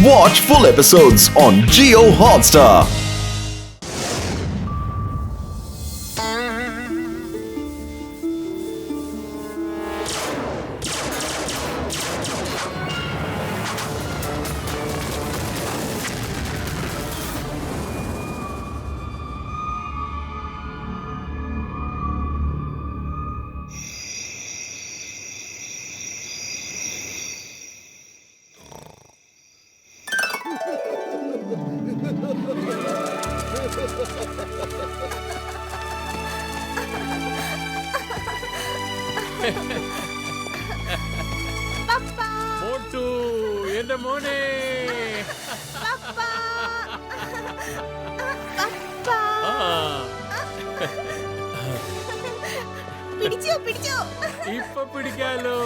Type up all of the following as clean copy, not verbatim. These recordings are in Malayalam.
Watch full episodes on Jio Hotstar. Motu എന്റെ മോനെ പിടിച്ചോ പിടിച്ചോ ഇപ്പൊ പിടിക്കാലോ.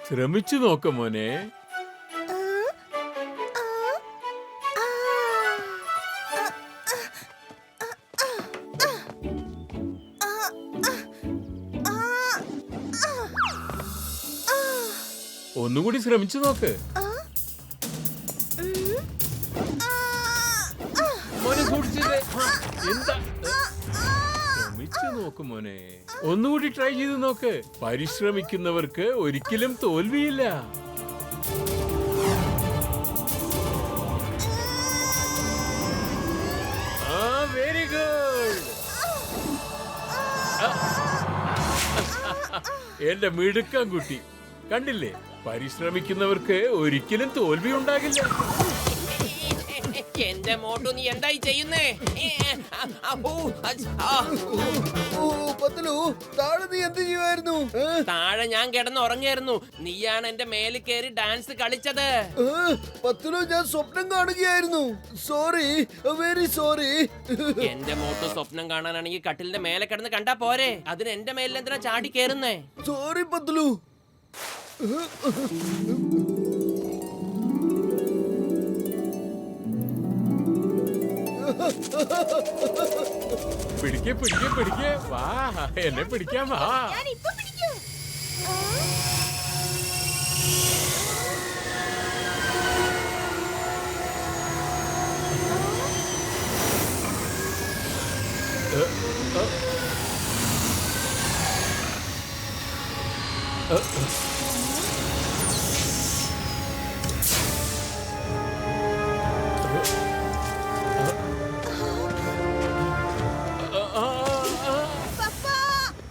ശ്രമിച്ചു നോക്ക് മോനെ. ഒന്നുകൂടി ശ്രമിച്ചു നോക്ക് മോനെ. സൂക്ഷിച്ചേ. എന്താ ശ്രമിച്ചു നോക്ക് മോനെ. ഒന്നുകൂടി ട്രൈ ചെയ്ത് നോക്ക്. പരിശ്രമിക്കുന്നവർക്ക് ഒരിക്കലും തോൽവിയില്ല. Very good. എന്റെ മിടുക്കം കുട്ടി. കണ്ടില്ലേ, പരിശ്രമിക്കുന്നവർക്ക് ഒരിക്കലും തോൽവി ഉണ്ടാകില്ല. എന്റെ മോട്ടു നീ എന്തായി ചെയ്യുന്നേ? താഴെ ഞാൻ കിടന്ന് ഉറങ്ങിയായിരുന്നു. നീയാണ് എന്റെ മേലിൽ കയറി ഡാൻസ് കളിച്ചത്. ഞാൻ സ്വപ്നം കാണുകയായിരുന്നു. Sorry, very sorry. എന്റെ മോട്ടു സ്വപ്നം കാണാനാണെങ്കിൽ കട്ടിലിന്റെ മേലെ കിടന്ന് കണ്ടാ പോരെ. അതിന് എന്റെ മേലിൽ എന്തിനാ ചാടി കയറുന്നേ? സോറി പത്തുലു. പിടിക്കേ പിടിക്കേ പിടിക്കേ. വാ, എന്നെ പിടിക്കാൻ വാ. ഞാനിപ്പോ പിടിക്കും.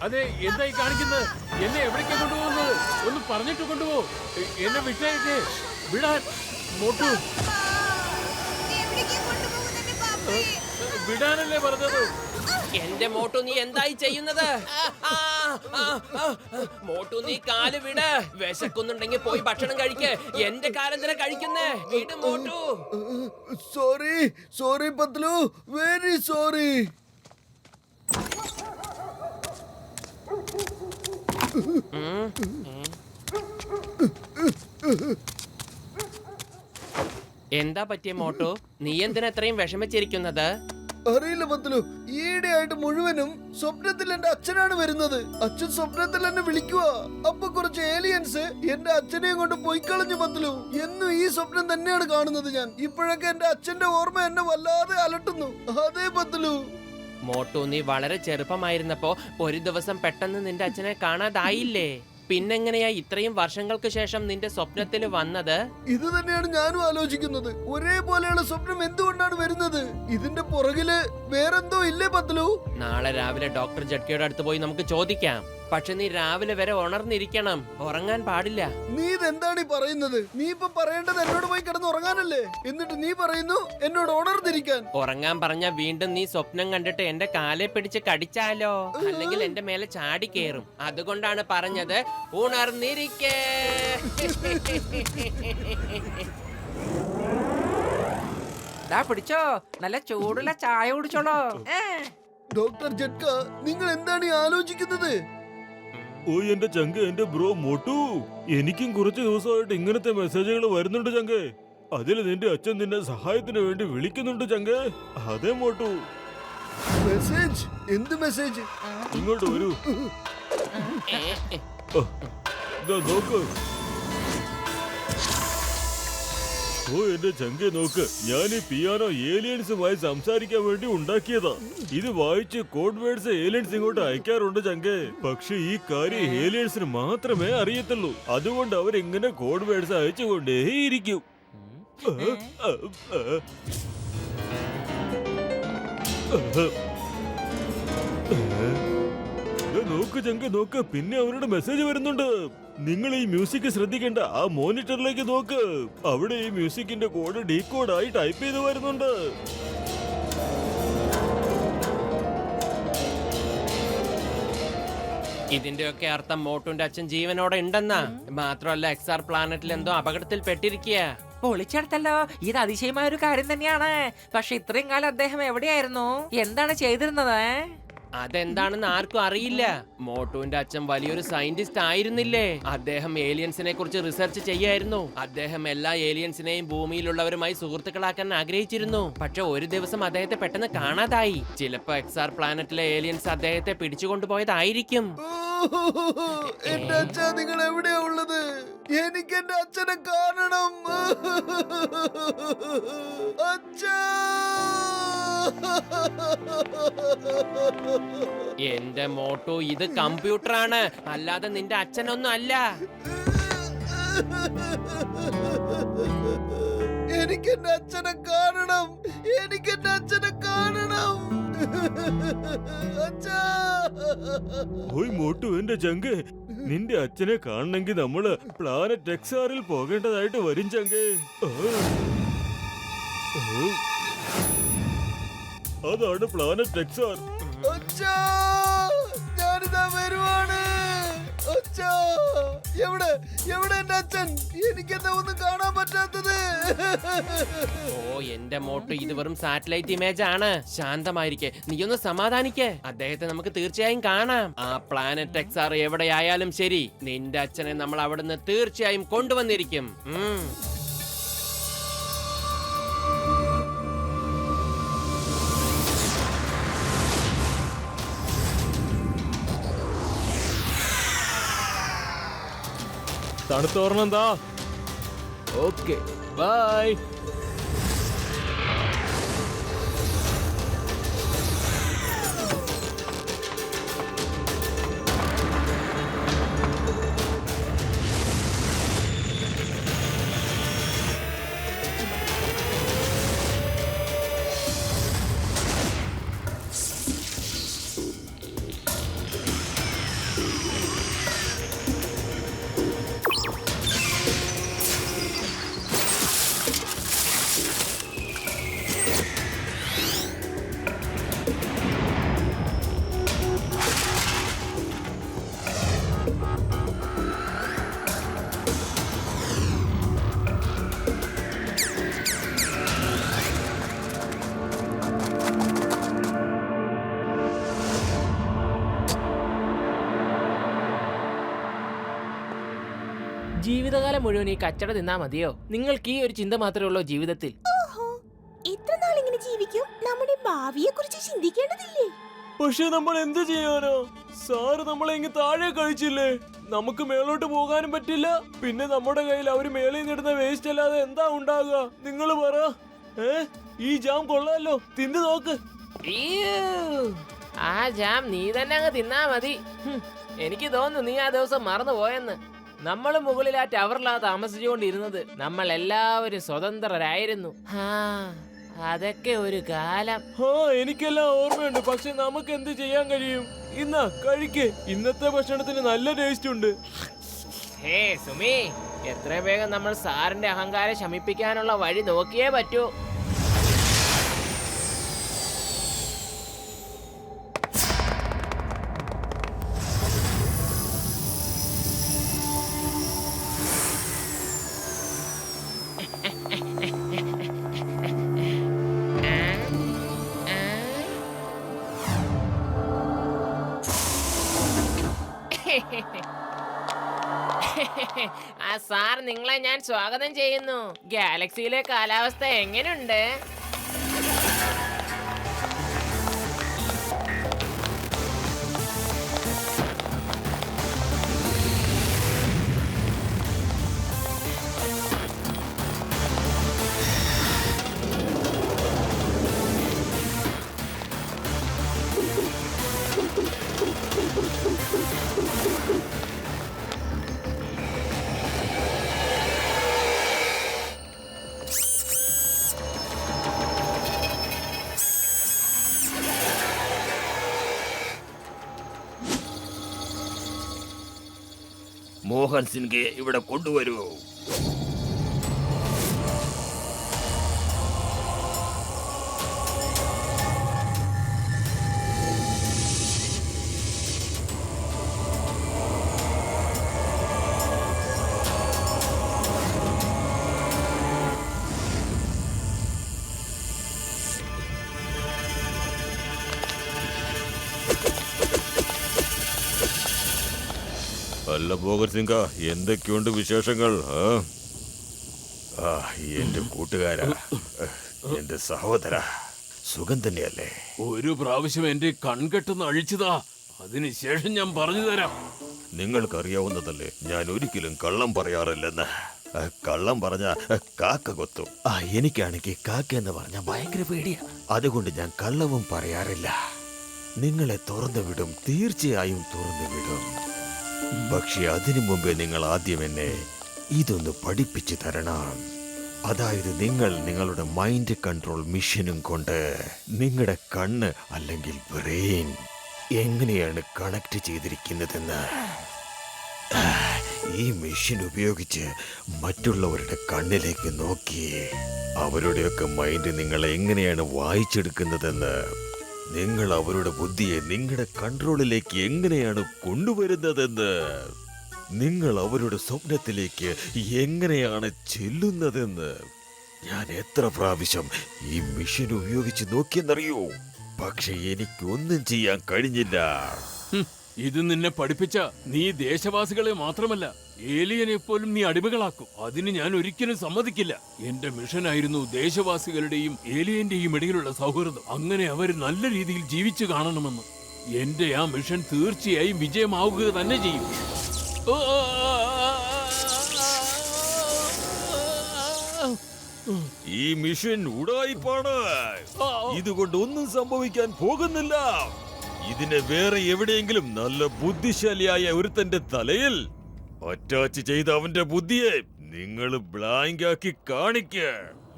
അതെ, എന്തായി കാണിക്കുന്നത്? എന്നെ എവിടേക്കാ കൊണ്ടുപോകുന്നത്? ഒന്ന് പറഞ്ഞിട്ട് കൊണ്ടുപോ. എന്നെ വിട്ടേക്ക്. വിടാൻ. മോട്ടു വിടാനല്ലേ പറഞ്ഞത്? എന്റെ മോട്ടു നീ എന്തായി ചെയ്യുന്നത്? മോട്ടു നീ കാല് വിട്. വിശക്കുന്നുണ്ടെങ്കിൽ പോയി ഭക്ഷണം കഴിക്ക്. എന്റെ കാലെന്തിനാ കഴിക്കുന്നേ? വിട് Motu. Sorry sorry Patlu, very sorry. എന്താ പറ്റിയ മോട്ടു? നീ എന്തിനാ എത്രയും വിഷമിച്ചിരിക്കുന്നത്? അറിയില്ല പത്തുലു, ഈയിടെയായിട്ട് മുഴുവനും സ്വപ്നത്തിൽ എന്റെ അച്ഛനാണ് വരുന്നത്. അച്ഛൻ സ്വപ്നത്തിൽ എന്നെ വിളിക്കുക. അപ്പൊ കുറച്ച് ഏലിയൻസ് എന്റെ അച്ഛനെയും കൊണ്ട് പോയി കളഞ്ഞു പത്തുലു. എന്നും ഈ സ്വപ്നം തന്നെയാണ് കാണുന്നത് ഞാൻ. ഇപ്പോഴൊക്കെ എന്റെ അച്ഛന്റെ ഓർമ്മ എന്നെ വല്ലാതെ അലട്ടുന്നു. അതേ പത്തുലു. മോട്ടു നീ വളരെ ചെറുപ്പമായിരുന്നപ്പോ ഒരു ദിവസം പെട്ടെന്ന് നിന്റെ അച്ഛനെ കാണാതായില്ലേ? പിന്നെങ്ങനെയാ ഇത്രയും വർഷങ്ങൾക്ക് ശേഷം നിന്റെ സ്വപ്നത്തിൽ വന്നത്? ഇത് തന്നെയാണ് ഞാനും ആലോചിക്കുന്നത്. ഒരേപോലെയുള്ള സ്വപ്നം എന്തുകൊണ്ടാണ് വരുന്നത്? ഇതിന്റെ പുറകില് വേറെന്തോ ഇല്ലേ പത്തുലു? നാളെ രാവിലെ ഡോക്ടർ ജഡ്കയുടെ അടുത്ത് പോയി നമുക്ക് ചോദിക്കാം. പക്ഷെ നീ രാവിലെ വരെ ഉണർന്നിരിക്കണം, ഉറങ്ങാൻ പാടില്ല. നീ ഇതെന്താണ് ഈ പറയുന്നത്? നീ ഇപ്പൊ പറയേണ്ടത് എന്നോട് പോയി കിടന്ന് ഉറങ്ങാനല്ലേ? എന്നിട്ട് നീ പറയുന്നു എന്നോട് ഉണർന്നിരിക്കാൻ. ഉറങ്ങാൻ പറഞ്ഞ വീണ്ടും നീ സ്വപ്നം കണ്ടിട്ട് എന്റെ കാലെ പിടിച്ച് കടിച്ചാലോ, അല്ലെങ്കിൽ എന്റെ മേലെ ചാടി കയറും. അതുകൊണ്ടാണ് പറഞ്ഞത് ഉണർന്നിരിക്കേ. പിടിച്ചോ, നല്ല ചൂടുള്ള ചായ കുടിച്ചോളോ. ഡോക്ടർ ജഡ്ക, നിങ്ങൾ എന്താണ് ഈ ആലോചിക്കുന്നത്? ഓ എന്റെ ചങ്ക്, എന്റെ ബ്രോ മോട്ടു, എനിക്കും കുറച്ച് ദിവസമായിട്ട് ഇങ്ങനത്തെ മെസ്സേജുകൾ വരുന്നുണ്ട് ചങ്കേ. അതിൽ നിന്റെ അച്ഛൻ നിന്നെ സഹായത്തിന് വേണ്ടി വിളിക്കുന്നുണ്ട് ചങ്കേ. അതെ മോട്ടു. മെസ്സേജ്? എന്ത് മെസ്സേജ്? ഇങ്ങോട്ട് വരൂ. ദാ നോക്ക്. ഓ എന്റെ ചങ്കെ നോക്ക്, ഞാൻ ഈ പിയാനോ ഏലിയൻസുമായി സംസാരിക്കാൻ വേണ്ടി ഉണ്ടാക്കിയതാ. ഇത് വായിച്ച് കോഡ് വേർഡ്സ് ഏലിയൻസ് ഇങ്ങോട്ട് അയക്കാറുണ്ട് ചങ്കെ. പക്ഷെ ഈ കാര്യം ഏലിയൻസിന് മാത്രമേ അറിയത്തുള്ളൂ. അതുകൊണ്ട് അവരിങ്ങനെ കോഡ് വേർഡ്സ് അയച്ചുകൊണ്ടേയിരിക്കും. നോക്ക് ചങ്ക നോക്ക്, പിന്നെ അവരുടെ മെസ്സേജ് വരുന്നുണ്ട്. നിങ്ങൾ ഈ മ്യൂസിക് ശ്രദ്ധിക്കേണ്ട, ആ മോണിറ്ററിലേക്ക് നോക്ക്. അവിടെ ഈ മ്യൂസിക്കിന്റെ കോഡ് ഡീകോഡായി ടൈപ്പ് ചെയ്ത് വരുന്നുണ്ട്. ഇതിന്റെയൊക്കെ അർത്ഥം മോട്ടുന്റെ അച്ഛൻ ജീവനോടെ ഉണ്ടെന്നാ. മാത്രമല്ല XR പ്ലാനറ്റിൽ എന്തോ അപകടത്തിൽ പെട്ടിരിക്കുക. പൊളിച്ചെടുത്തല്ലോ. ഇത് അതിശയമായ ഒരു കാര്യം തന്നെയാണ്. പക്ഷെ ഇത്രയും കാലം അദ്ദേഹം എവിടെയായിരുന്നു? എന്താണ് ചെയ്തിരുന്നത്? അതെന്താണെന്ന് ആർക്കും അറിയില്ല. മോട്ടുവിന്റെ അച്ഛൻ വലിയൊരു സയന്റിസ്റ്റ് ആയിരുന്നില്ലേ? അദ്ദേഹം ഏലിയൻസിനെ കുറിച്ച് റിസർച്ച് ചെയ്യായിരുന്നു. അദ്ദേഹം എല്ലാ ഏലിയൻസിനെയും ഭൂമിയിലുള്ളവരുമായി സുഹൃത്തുക്കളാക്കാൻ ആഗ്രഹിച്ചിരുന്നു. പക്ഷെ ഒരു ദിവസം അദ്ദേഹത്തെ പെട്ടെന്ന് കാണാതായി. ചിലപ്പോ XR പ്ലാനറ്റിലെ ഏലിയൻസ് അദ്ദേഹത്തെ പിടിച്ചുകൊണ്ടുപോയതായിരിക്കും. എന്റെ അച്ഛ, നിങ്ങൾ എവിടെയാ ഉള്ളത്? എനിക്ക് എന്റെ അച്ഛനെ കാണണം. അച്ഛാ, എന്റെ മോട്ടു, ഇത് കമ്പ്യൂട്ടറാണ്, അല്ലാതെ നിന്റെ അച്ഛനൊന്നും അല്ല. എനിക്ക് എന്റെ അച്ഛനെ കാണണം. എനിക്ക് എന്റെ അച്ഛനെ കാണണം. അച്ഛാ, ഓയ് മോട്ടു എന്റെ ചങ്കെ, നിന്റെ അച്ഛനെ കാണണമെങ്കിൽ നമ്മള് പ്ലാനറ്റ് XRൽ പോകേണ്ടതായിട്ട് വരും ചങ്കെ. അതാണ് പ്ലാനറ്റ് XR. അച്ഛാ, ഞാനിതാ വരുവാണ്. അച്ഛാ, എവിടെ എവിടെ എന്റെ അച്ഛൻ? എനിക്കെന്താ ഒന്നും കാണാൻ പറ്റാത്തത്? ഓ എന്റെ മോട്ടു, ഇത് വെറും സാറ്റലൈറ്റ് ഇമേജ് ആണ്. ശാന്തമായിരിക്കെ, നീയൊന്ന് സമാധാനിക്കേ. അദ്ദേഹത്തെ നമുക്ക് തീർച്ചയായും കാണാം. ആ പ്ലാനറ്റ് XR എവിടെയായാലും ശരി, നിന്റെ അച്ഛനെ നമ്മൾ അവിടുന്ന് തീർച്ചയായും കൊണ്ടുവന്നിരിക്കും. തണുത്തോർണം എന്താ? Okay, bye. ജീവിതകാലം മുഴുവൻ ഈ കച്ചട തിന്നാ മതിയോ? നിങ്ങൾക്ക് ഈ ഒരു ചിന്ത മാത്രമേ ഉള്ളൂ ജീവിതത്തിൽ? ഓഹോ, എത്ര നാൾ ഇങ്ങനെ ജീവിക്കും? നമ്മുടെ ഭാവിയെ കുറിച്ച് ചിന്തിക്കേണ്ടതില്ലേ? പക്ഷെ നമ്മൾ എന്ത് ചെയ്യാനോ? സാറ് നമ്മളെ ഇങ്ങ് താഴെ കഴിച്ചില്ലേ? നമുക്ക് മേലോട്ട് പോകാനും പറ്റില്ല. പിന്നെ നമ്മുടെ കയ്യിൽ അവര് മേളിൽ നിന്നിടുന്ന വേസ്റ്റ് അല്ലാതെ എന്താ ഉണ്ടാകുക? നിങ്ങൾ പറ. ഈ ജാം കൊള്ളാലോ, തിന്നു നോക്ക്. ആ ജാം നീ തന്നെ അങ്ങ് തിന്നാ മതി. എനിക്ക് തോന്നുന്നു നീ ആ ദിവസം മറന്നുപോയെന്ന്. നമ്മൾ മുകളിൽ ആ ടവറിലാ താമസിച്ചുകൊണ്ടിരുന്നത്. നമ്മൾ എല്ലാവരും സ്വതന്ത്രരായിരുന്നു. അതൊക്കെ ഒരു കാലം. എനിക്കെല്ലാം ഓർമ്മയുണ്ട്. പക്ഷെ നമുക്ക് എന്ത് ചെയ്യാൻ കഴിയും? ഇന്നാ കഴിക്ക്. ഇന്നത്തെ ഭക്ഷണത്തിന് നല്ല ടേസ്റ്റ് ഉണ്ട്. ഹേ സുമി, എത്രയും വേഗം നമ്മൾ സാറിന്റെ അഹങ്കാരം ശമിപ്പിക്കാനുള്ള വഴി നോക്കിയേ പറ്റൂ. ആ സാർ, നിങ്ങളെ ഞാൻ സ്വാഗതം ചെയ്യുന്നു. ഗാലക്സിയിലെ കാലാവസ്ഥ എങ്ങനെയുണ്ട്? മോഹൻ സിംഗെ ഇവിടെ കൊണ്ടുവരൂ. അല്ല മോഹൻ സിംഗ, എന്തൊക്കെയുണ്ട് വിശേഷങ്ങൾ? എന്റെ കൂട്ടുകാരാ, എന്റെ സഹോദര, സുഖം തന്നെയല്ലേ? ഒരു പ്രാവശ്യം എന്റെ കൺകെട്ടെന്ന് അഴിച്ചതാ, അതിനുശേഷം ഞാൻ പറഞ്ഞു തരാം. നിങ്ങൾക്കറിയാവുന്നതല്ലേ, ഞാൻ ഒരിക്കലും കള്ളം പറയാറില്ലെന്ന്. കള്ളം പറഞ്ഞ കാക്ക കൊത്തും. എനിക്കാണെങ്കിൽ കാക്ക എന്ന് പറഞ്ഞ ഭയങ്കര പേടിയാ. അതുകൊണ്ട് ഞാൻ കള്ളവും പറയാറില്ല. നിങ്ങളെ തുറന്നു വിടും, തീർച്ചയായും തുറന്നു വിടും. പക്ഷെ അതിനു മുമ്പേ നിങ്ങൾ ആദ്യം എന്നെ ഇതൊന്ന് പഠിപ്പിച്ചു തരണം. അതായത് നിങ്ങൾ നിങ്ങളുടെ മൈൻഡ് കൺട്രോൾ മിഷനും കൊണ്ട് നിങ്ങളുടെ കണ്ണ് അല്ലെങ്കിൽ ബ്രെയിൻ എങ്ങനെയാണ് കണക്ട് ചെയ്തിരിക്കുന്നതെന്ന്. ഈ മെഷീൻ ഉപയോഗിച്ച് മറ്റുള്ളവരുടെ കണ്ണിലേക്ക് നോക്കി അവരുടെയൊക്കെ മൈൻഡ് നിങ്ങളെ എങ്ങനെയാണ് വായിച്ചെടുക്കുന്നതെന്ന്, നിങ്ങൾ അവരുടെ ബുദ്ധിയെ നിങ്ങളുടെ കൺട്രോളിലേക്ക് എങ്ങനെയാണ് കൊണ്ടുവരുന്നതെന്ന്, നിങ്ങൾ അവരുടെ സ്വപ്നത്തിലേക്ക് എങ്ങനെയാണ് ചെല്ലുന്നതെന്ന് ഞാൻ എത്ര പ്രാവശ്യം ഈ മെഷീൻ ഉപയോഗിച്ച് നോക്കിയെന്നറിയോ. പക്ഷെ എനിക്കൊന്നും ചെയ്യാൻ കഴിഞ്ഞില്ല. ഇത് നിന്നെ പഠിപ്പിച്ച നീ ദേശവാസികളെ മാത്രമല്ല ഏലിയനെ പോലും നീ അടിമകളാക്കും. അതിന് ഞാൻ ഒരിക്കലും സമ്മതിക്കില്ല. എന്റെ മിഷനായിരുന്നു ദേശവാസികളുടെയും ഏലിയന്റെയും ഇടയിലുള്ള സൗഹൃദം. അങ്ങനെ അവർ നല്ല രീതിയിൽ ജീവിച്ചു കാണണമെന്ന്. എന്റെ ആ മിഷൻ തീർച്ചയായും വിജയമാവുക തന്നെ ചെയ്യും. ഈ മിഷൻ ഉടായിപ്പാണ്. ഇതുകൊണ്ട് ഒന്നും സംഭവിക്കാൻ പോകുന്നില്ല. ഇതിനെ വേറെ എവിടെയെങ്കിലും നല്ല ബുദ്ധിശാലിയായ ഒരുത്തന്റെ തലയിൽ അറ്റാച്ച് ചെയ്ത അവന്റെ ബുദ്ധിയെ നിങ്ങൾ ബ്ലാങ്ക് ആക്കി കാണിക്ക.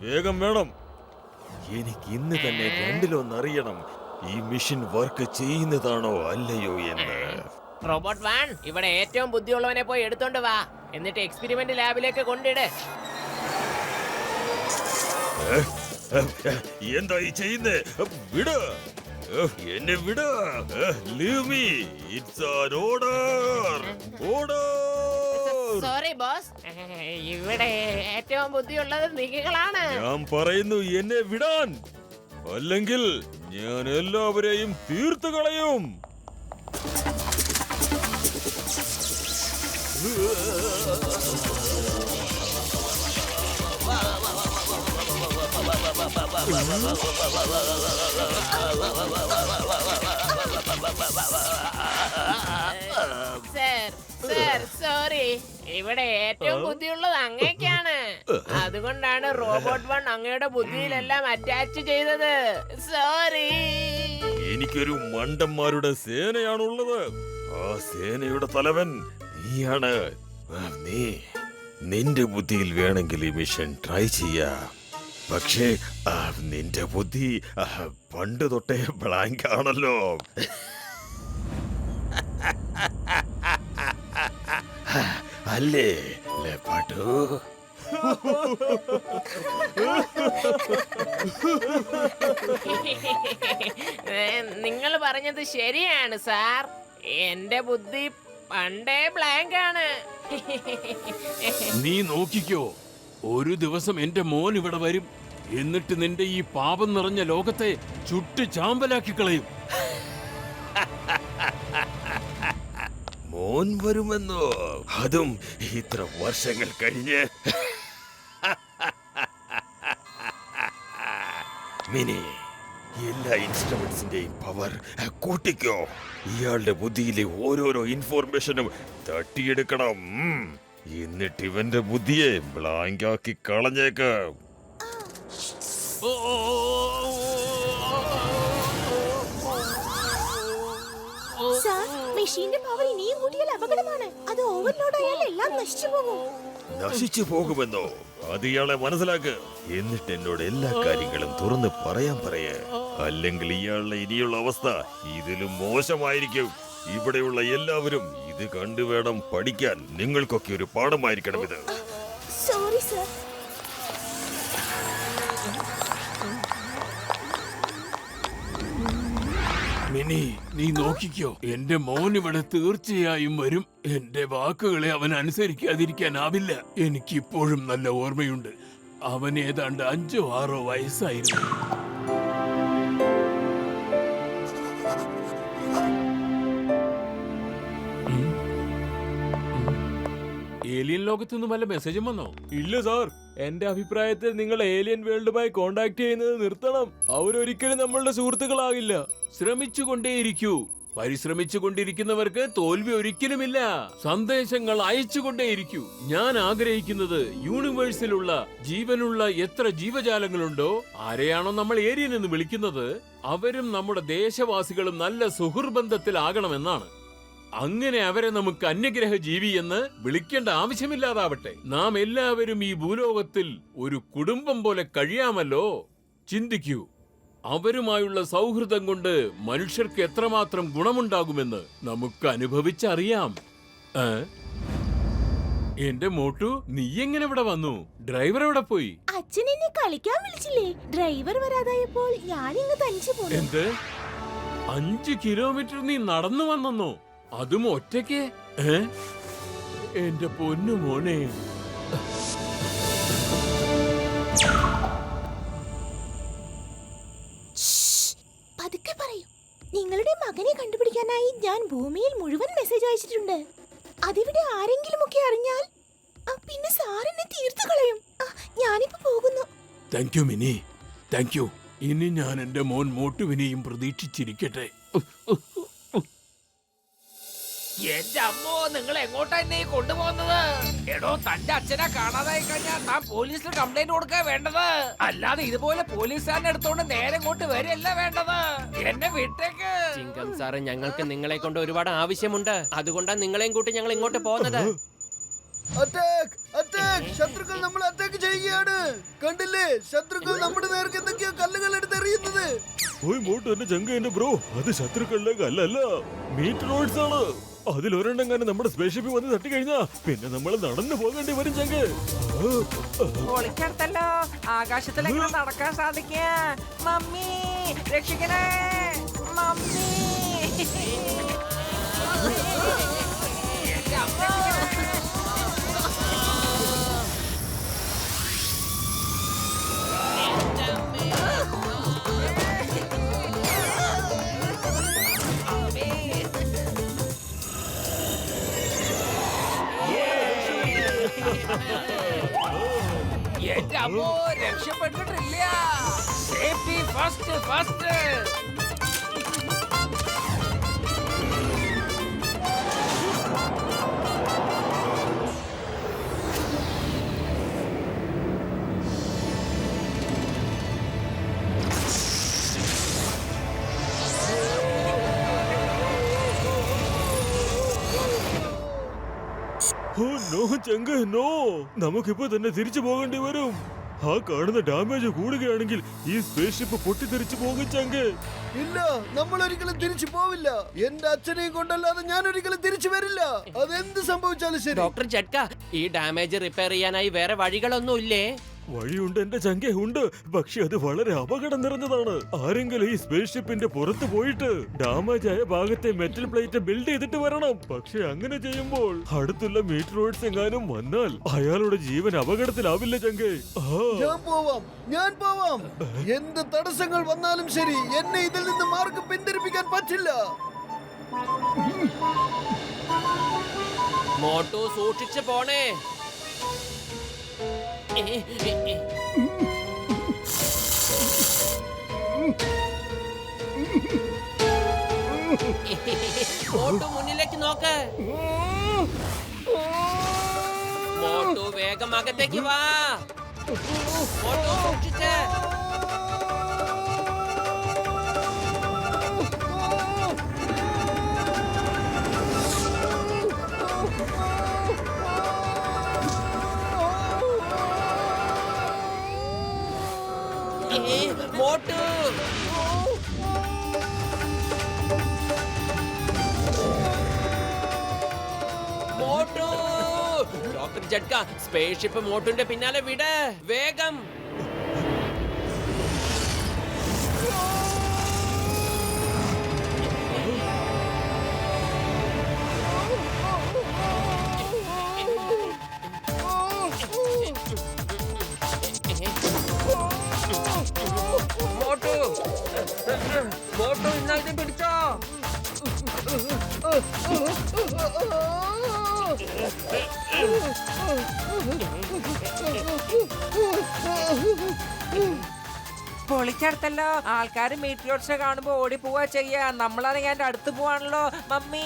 വേഗം വേണം. എനിക്ക് ഇന്ന് തന്നെ രണ്ടിലൊന്നറിയണം, ഈ മിഷൻ വർക്ക് ചെയ്യുന്നതാണോ അല്ലയോ എന്ന്. റോബോട്ട് വാൻ, ഇവിടെ ഏറ്റവും ബുദ്ധിയുള്ളവനെ പോയി എടുത്തോണ്ട് വാ. എന്നിട്ട് എക്സ്പെരിമെന്റ് ലാബിലേക്ക് കൊണ്ടിട്. എന്തായി ചെയ്യുന്നേ? വിട്, എന്നെ വിട്. Leave me. It's an order. Order. Sorry boss, ഇവിടെ ഏറ്റവും ബുദ്ധിയുള്ളത് നിങ്ങളാണ്. ഞാൻ പറയുന്നു എന്നെ വിടാൻ, അല്ലെങ്കിൽ ഞാൻ എല്ലാവരെയും തീർത്തു കളയും. സോറി, ഇവിടെ ഏറ്റവും ബുദ്ധിയുള്ളത് അങ്ങേക്കാണ്. അതുകൊണ്ടാണ് റോബോട്ട് വൺ അങ്ങയുടെ ബുദ്ധിയിലെല്ലാം അറ്റാച്ച് ചെയ്തത്. സോറി. എനിക്കൊരു മണ്ടന്മാരുടെ സേനയാണുള്ളത്. ആ സേനയുടെ തലവൻ നീയാണ്. നിന്റെ ബുദ്ധിയിൽ വേണമെങ്കിൽ ഈ മിഷൻ ട്രൈ ചെയ്യാ. പക്ഷേ നിന്റെ ബുദ്ധി പണ്ട് തൊട്ടേ ബ്ലാങ്ക് ആണല്ലോ. അല്ലേ ലെപ്പാട്ടു? നിങ്ങൾ പറഞ്ഞത് ശരിയാണ് സാർ. എന്റെ ബുദ്ധി പണ്ടേ ബ്ലാങ്ക് ആണ്. നീ നോക്കിക്കോ, ഒരു ദിവസം എന്റെ മോൻ ഇവിടെ വരും. എന്നിട്ട് നിന്റെ ഈ പാപം നിറഞ്ഞ ലോകത്തെ ചുട്ട് ചാമ്പലാക്കി കളയും. മോൻ വരുമെന്നോ? അതും ഇത്ര വർഷങ്ങൾ കഴിഞ്ഞ്? മിനി, എല്ലാ ഇൻസ്ട്രുമെന്റ്സിന്റെയും പവർ കൂട്ടിക്കോ. ഇയാളുടെ ബുദ്ധിയിലെ ഓരോരോ ഇൻഫോർമേഷനും തട്ടിയെടുക്കണം. എന്നിട്ട് ഇവന്റെ ബുദ്ധിയെ ബ്ലാങ്ക് ആക്കി കളഞ്ഞേക്ക്. സാർ, മെഷീന്റെ പവർ ഇനിയും കൂട്ടിയാൽ അപകടമാണ്. അത് ഓവർലോഡ് ആയാൽ എല്ലാം നശിച്ചു പോകും. നശിച്ചു പോകുമെന്നോ? അത് ഇയാളെ മനസ്സിലാക്ക്. എന്നിട്ട് എന്നോട് എല്ലാ കാര്യങ്ങളും തുറന്ന് പറയാൻ പറയേ. അല്ലെങ്കിൽ ഇയാളുടെ ഇനിയുള്ള അവസ്ഥ ഇതിലും മോശമായിരിക്കും. ഇവിടെയുള്ള എല്ലാവരും ഇത് കണ്ടു വേണം പഠിക്കാൻ. നിങ്ങൾക്കൊക്കെ ഒരു പാഠമായിരിക്കണം ഇത്. Sorry sir. മിനി, നീ നോക്കിക്കോ. എന്റെ മോൻ ഇവിടെ തീർച്ചയായും വരും. എന്റെ വാക്കുകളെ അവൻ അനുസരിക്കാതിരിക്കാനാവില്ല. എനിക്കിപ്പോഴും നല്ല ഓർമ്മയുണ്ട്. അവൻ ഏതാണ്ട് 5 or 6 വയസ്സായിരുന്നു. ഏലിയൻ ലോകത്തുനിന്ന് വല്ല മെസ്സേജും വന്നോ? ഇല്ല സാർ. എന്റെ അഭിപ്രായത്തിൽ നിങ്ങൾ ഏലിയൻ വേൾഡുമായി കോണ്ടാക്ട് ചെയ്യുന്നത് നിർത്തണം. അവരൊരിക്കലും നമ്മളുടെ സുഹൃത്തുക്കളാകില്ല. ശ്രമിച്ചുകൊണ്ടേയിരിക്കൂ. പരിശ്രമിച്ചുകൊണ്ടിരിക്കുന്നവർക്ക് തോൽവി ഒരിക്കലുമില്ല. സന്ദേശങ്ങൾ അയച്ചുകൊണ്ടേയിരിക്കൂ. ഞാൻ ആഗ്രഹിക്കുന്നത് യൂണിവേഴ്സിലുള്ള ജീവനുള്ള എത്ര ജീവജാലങ്ങളുണ്ടോ, ആരെയാണോ നമ്മൾ ഏലിയൻ എന്ന് വിളിക്കുന്നത്, അവരും നമ്മുടെ ദേശവാസികളും നല്ല സുഹൃബന്ധത്തിലാകണമെന്നാണ്. അങ്ങനെ അവരെ നമുക്ക് അന്യഗ്രഹ ജീവി എന്ന് വിളിക്കേണ്ട ആവശ്യമില്ലാതാവട്ടെ. നാം എല്ലാവരും ഈ ഭൂലോകത്തിൽ ഒരു കുടുംബം പോലെ കഴിയാമല്ലോ. ചിന്തിക്കൂ, അവരുമായുള്ള സൗഹൃദം കൊണ്ട് മനുഷ്യർക്ക് എത്രമാത്രം ഗുണമുണ്ടാകുമെന്ന് നമുക്ക് അനുഭവിച്ചറിയാം. എന്റെ മോട്ടു, നീ എങ്ങനെ ഇവിടെ വന്നു? ഡ്രൈവർ എവിടെ പോയി? അച്ഛൻ എന്നെ കളിക്കാൻ വിളിച്ചില്ലേ? ഡ്രൈവർ വരാതായപ്പോൾ ഞാൻ ഇങ്ങ് തനിച്ചു പോന്നു. എന്ത്? 5 കിലോമീറ്റർ നീ നടന്നു വന്നോ? അതും ഒറ്റയ്ക്ക്? എന്റെ പൊന്നു മോനെ. പതുക്കെ പറയൂ. നിങ്ങളുടെ മകനെ കണ്ടുപിടിക്കാനായി ഞാൻ ഭൂമിയിൽ മുഴുവൻ മെസ്സേജ് അയച്ചിട്ടുണ്ട്. അതിവിടെ ആരെങ്കിലും ഒക്കെ അറിഞ്ഞാൽ പിന്നെ സാറിനെ തീർത്തു കളയും. ഞാനിപ്പോ പോകുന്നു. Thank you mini, thank you. ഇനി ഞാൻ എന്റെ മോൻ മോട്ടുവിനെയും പ്രതീക്ഷിച്ചിരിക്കട്ടെ. എന്റെ അമ്മോ, നിങ്ങൾ എങ്ങോട്ടാ എന്നെ കൊണ്ടുപോകുന്നത്? എടോ, തന്റെ അച്ഛനെ കാണാതായി കഴിഞ്ഞാൽ താൻ പോലീസിൽ കംപ്ലൈന്റ് കൊടുക്കുക വേണ്ടത്. അല്ലാതെ ഇതുപോലെ പോലീസുകാരനെ എടുത്തോണ്ട് നേരെ ഇങ്ങോട്ട് വരികയല്ല വേണ്ടത്. എന്നെ വിട്ടേക്ക്. ചിങ്കം സാറ്, ഞങ്ങൾക്ക് നിങ്ങളെ കൊണ്ട് ഒരുപാട് ആവശ്യമുണ്ട്. അതുകൊണ്ടാണ് നിങ്ങളെയും കൂട്ടി ഞങ്ങൾ ഇങ്ങോട്ട് പോകുന്നത്. അറ്റാക്ക്! അറ്റാക്ക്! ശത്രുക്കൾ നമ്മളെ അറ്റാക്ക് ചെയ്യുകയാണ്. കണ്ടില്ലേ? ശത്രുക്കൾ നമ്മുടെ നേർക്ക് എന്തൊക്കെയോ കല്ലുകൾ എടുത്തെറിയുന്നത്. പോയി മോട്ടു, എന്റെ ചങ്ക, എന്റെ ബ്രോ, അത് ശത്രുക്കളിലേക്ക് അല്ലല്ല, മീറ്ററോയിഡ്സ് ആണ്. അതിലൊരെണ്ണം നമ്മുടെ സ്പേസ്ഷിപ്പിൽ വന്ന് തട്ടിക്കഴിഞ്ഞാ പിന്നെ നമ്മൾ നടന്നു പോകേണ്ടി വരും ചങ്ക്. ഒളിക്കടുത്തല്ലോ, ആകാശത്തിലേക്ക് നടക്കാൻ സാധിക്കുക. മമ്മി രക്ഷിക്കണേ, മമ്മി. എന്റെ അമ്മോ, രക്ഷപ്പെട്ടിട്ടില്ല. Safety first, first. Oh no ചങ്ക്, നോ. നമുക്കിപ്പോ തന്നെ തിരിച്ചു പോകേണ്ടി വരും. ആ കാണുന്ന ഡാമേജ് കൂടുകയാണെങ്കിൽ ഈ സ്പേസ്ഷിപ്പ് പൊട്ടിത്തെറിച്ചു പോകും ചങ്ക്. ഇല്ല, നമ്മൾ ഒരിക്കലും തിരിച്ചു പോവില്ല. എന്റെ അച്ഛനെയും കൊണ്ടല്ലാതെ ഞാൻ ഒരിക്കലും തിരിച്ചു വരില്ല. അതെന്ത് സംഭവിച്ചാലും ശരി. ഡോക്ടർ ജഡ്ക, ഈ ഡാമേജ് റിപ്പയർ ചെയ്യാനായി വേറെ വഴികളൊന്നുമില്ലേ? വഴിയുണ്ട് എന്റെ ചങ്കെ, ഉണ്ട്. പക്ഷെ അത് വളരെ അപകടം നിറഞ്ഞതാണ്. ആരെങ്കിലും ഈ സ്പേസ് ഷിപ്പിന്റെ പുറത്ത് പോയിട്ട് ഡാമേജ് ആയ ഭാഗത്തെ മെറ്റൽ പ്ലേറ്റ് ബിൽഡ് ചെയ്തിട്ട് വരണം. പക്ഷെ അങ്ങനെ ചെയ്യുമ്പോൾ അടുത്തുള്ള മീറ്ററോയിഡ്സ് എങ്ങാനും വന്നാൽ അയാളുടെ ജീവൻ അപകടത്തിലാവില്ല ചങ്കെ. ഞാൻ പോവാം. എന്ത് തടസ്സങ്ങൾ വന്നാലും ശരി, എന്നെ ഇതിൽ നിന്ന് മാർഗം പിന്തിരിപ്പിക്കാൻ പറ്റില്ല. മോട്ടു, സൂക്ഷിച്ചു പോണേ. മോട്ടു, മുന്നിലേക്ക് നോക്ക്. മോട്ടു, വേഗം അകത്തേക്ക് വാ. മോട്ടു, സൂക്ഷിച്ച്. മോട്ടു, ഡോക്ടർ ജഡ്ക, സ്പേസ് ഷിപ്പ് മോട്ടുവിന്റെ പിന്നാലെ വിട്, വേഗം. മോട്ടു, മോട്ടു ഇന്നത്തെ പിടിച്ചോ. പൊളിച്ചടുത്തല്ലോ. ആൾക്കാര് മീറ്റിയോർ ഷോ കാണുമ്പോ ഓടി പോവാ ചെയ്യാ. നമ്മളാണെങ്കിൽ എന്റെ അടുത്ത് പോവാണല്ലോ. മമ്മി,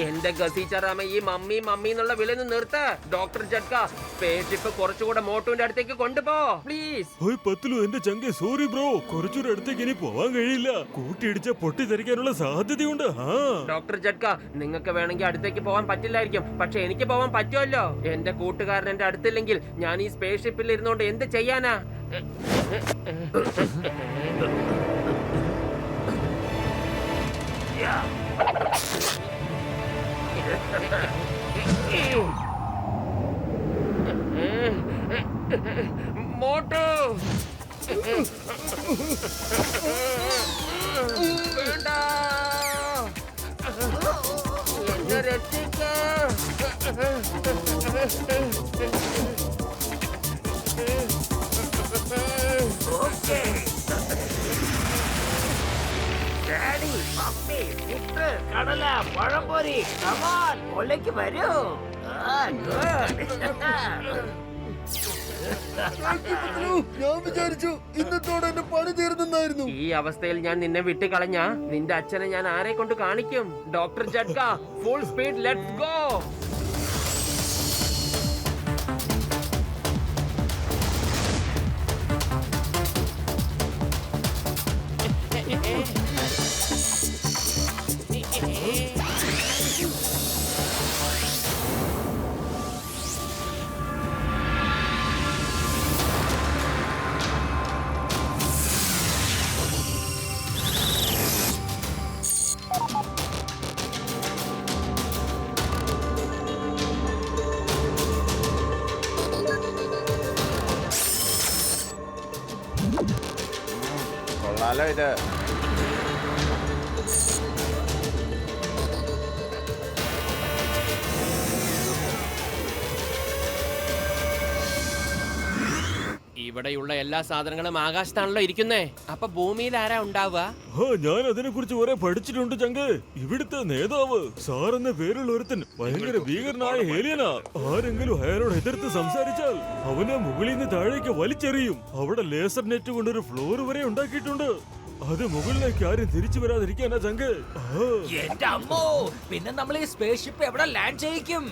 എന്റെ ഗസീച്ചറാമ, ഈ മമ്മി മമ്മി എന്നുള്ള വില നിർത്ത. ഡോക്ടർ ജഡ്ക, സ്പേസ് ഷിപ്പ് കുറച്ചുകൂടെ മോട്ടുവിന്റെ അടുത്തേക്ക് കൊണ്ടുപോ പ്ലീസ്. ഓയ് പത്തുലു, എന്റെ ചങ്കെ സോറി ബ്രോ, കുറച്ചുകൂടെ അടുത്തേക്ക് ഇനി പോവാൻ കഴിയില്ല. കൂട്ടിയിടിച്ച പൊട്ടിത്തെറിക്കാനുള്ള സാധ്യതയുണ്ട്. ഡോക്ടർ ജഡ്ക, നിങ്ങൾക്ക് വേണമെങ്കിൽ അടുത്തേക്ക് പോവാൻ പറ്റില്ലായിരിക്കും, പക്ഷെ എനിക്ക് പോവാൻ പറ്റുമല്ലോ. എന്റെ കൂട്ടുകാരൻ എന്റെ അടുത്തില്ലെങ്കിൽ ഞാൻ ഈ സ്പേസ് ഷിപ്പിൽ ഇരുന്നോണ്ട് എന്ത് ചെയ്യാനാ? മോട്ടു, വേണ്ട, എന്നെ രക്ഷിക്ക. ഡാഡി, മമ്മി, പുട്ട്, കടല, പഴംപൊരി, കമാൻ, കൊല്ലയ്ക്ക് വരൂ. ഞാൻ വിചാരിച്ചു ഇന്നത്തോടെ എന്റെ പണി തീർന്നായിരുന്നു. ഈ അവസ്ഥയിൽ ഞാൻ നിന്നെ വിട്ട് കളഞ്ഞ നിന്റെ അച്ഛനെ ഞാൻ ആരെ കൊണ്ട് കാണിക്കും? Doctor Jhatka, full speed, let's go. കൊള്ളാലോ ഇത്. ഇവിടെയുള്ള എല്ലാ സാധനങ്ങളും ആകാശത്താണല്ലോ ഇരിക്കുന്നേ. അപ്പൊ ഭൂമിയിൽ ആരാ ഉണ്ടാവുക? ഞാൻ അതിനെ കുറിച്ച് കുറെ പഠിച്ചിട്ടുണ്ട് ചങ്ക്. ഇവിടുത്തെ നേതാവ് സാർ എന്ന പേരുള്ള ഒരുത്തൻ ഭയങ്കര ഭീകരനായ ഏലിയനാ. ആരെങ്കിലും അയാളോട് എതിർത്ത് സംസാരിച്ചാൽ അവനെ മുകളിൽ നിന്ന് താഴേക്ക് വലിച്ചെറിയും. അവിടെ ലേസർ നെറ്റ് കൊണ്ടൊരു ഫ്ലോർ വരെ ഉണ്ടാക്കിയിട്ടുണ്ട്. അത് മുകളിലേക്ക് ആരും തിരിച്ചു വരാതിരിക്കാനാ ചങ്ക്. എന്റെ അമ്മോ, പിന്നെ നമ്മൾ ഈ സ്പേസ് ഷിപ്പ് എവിടെ ലാൻഡ് ചെയ്യിക്കും?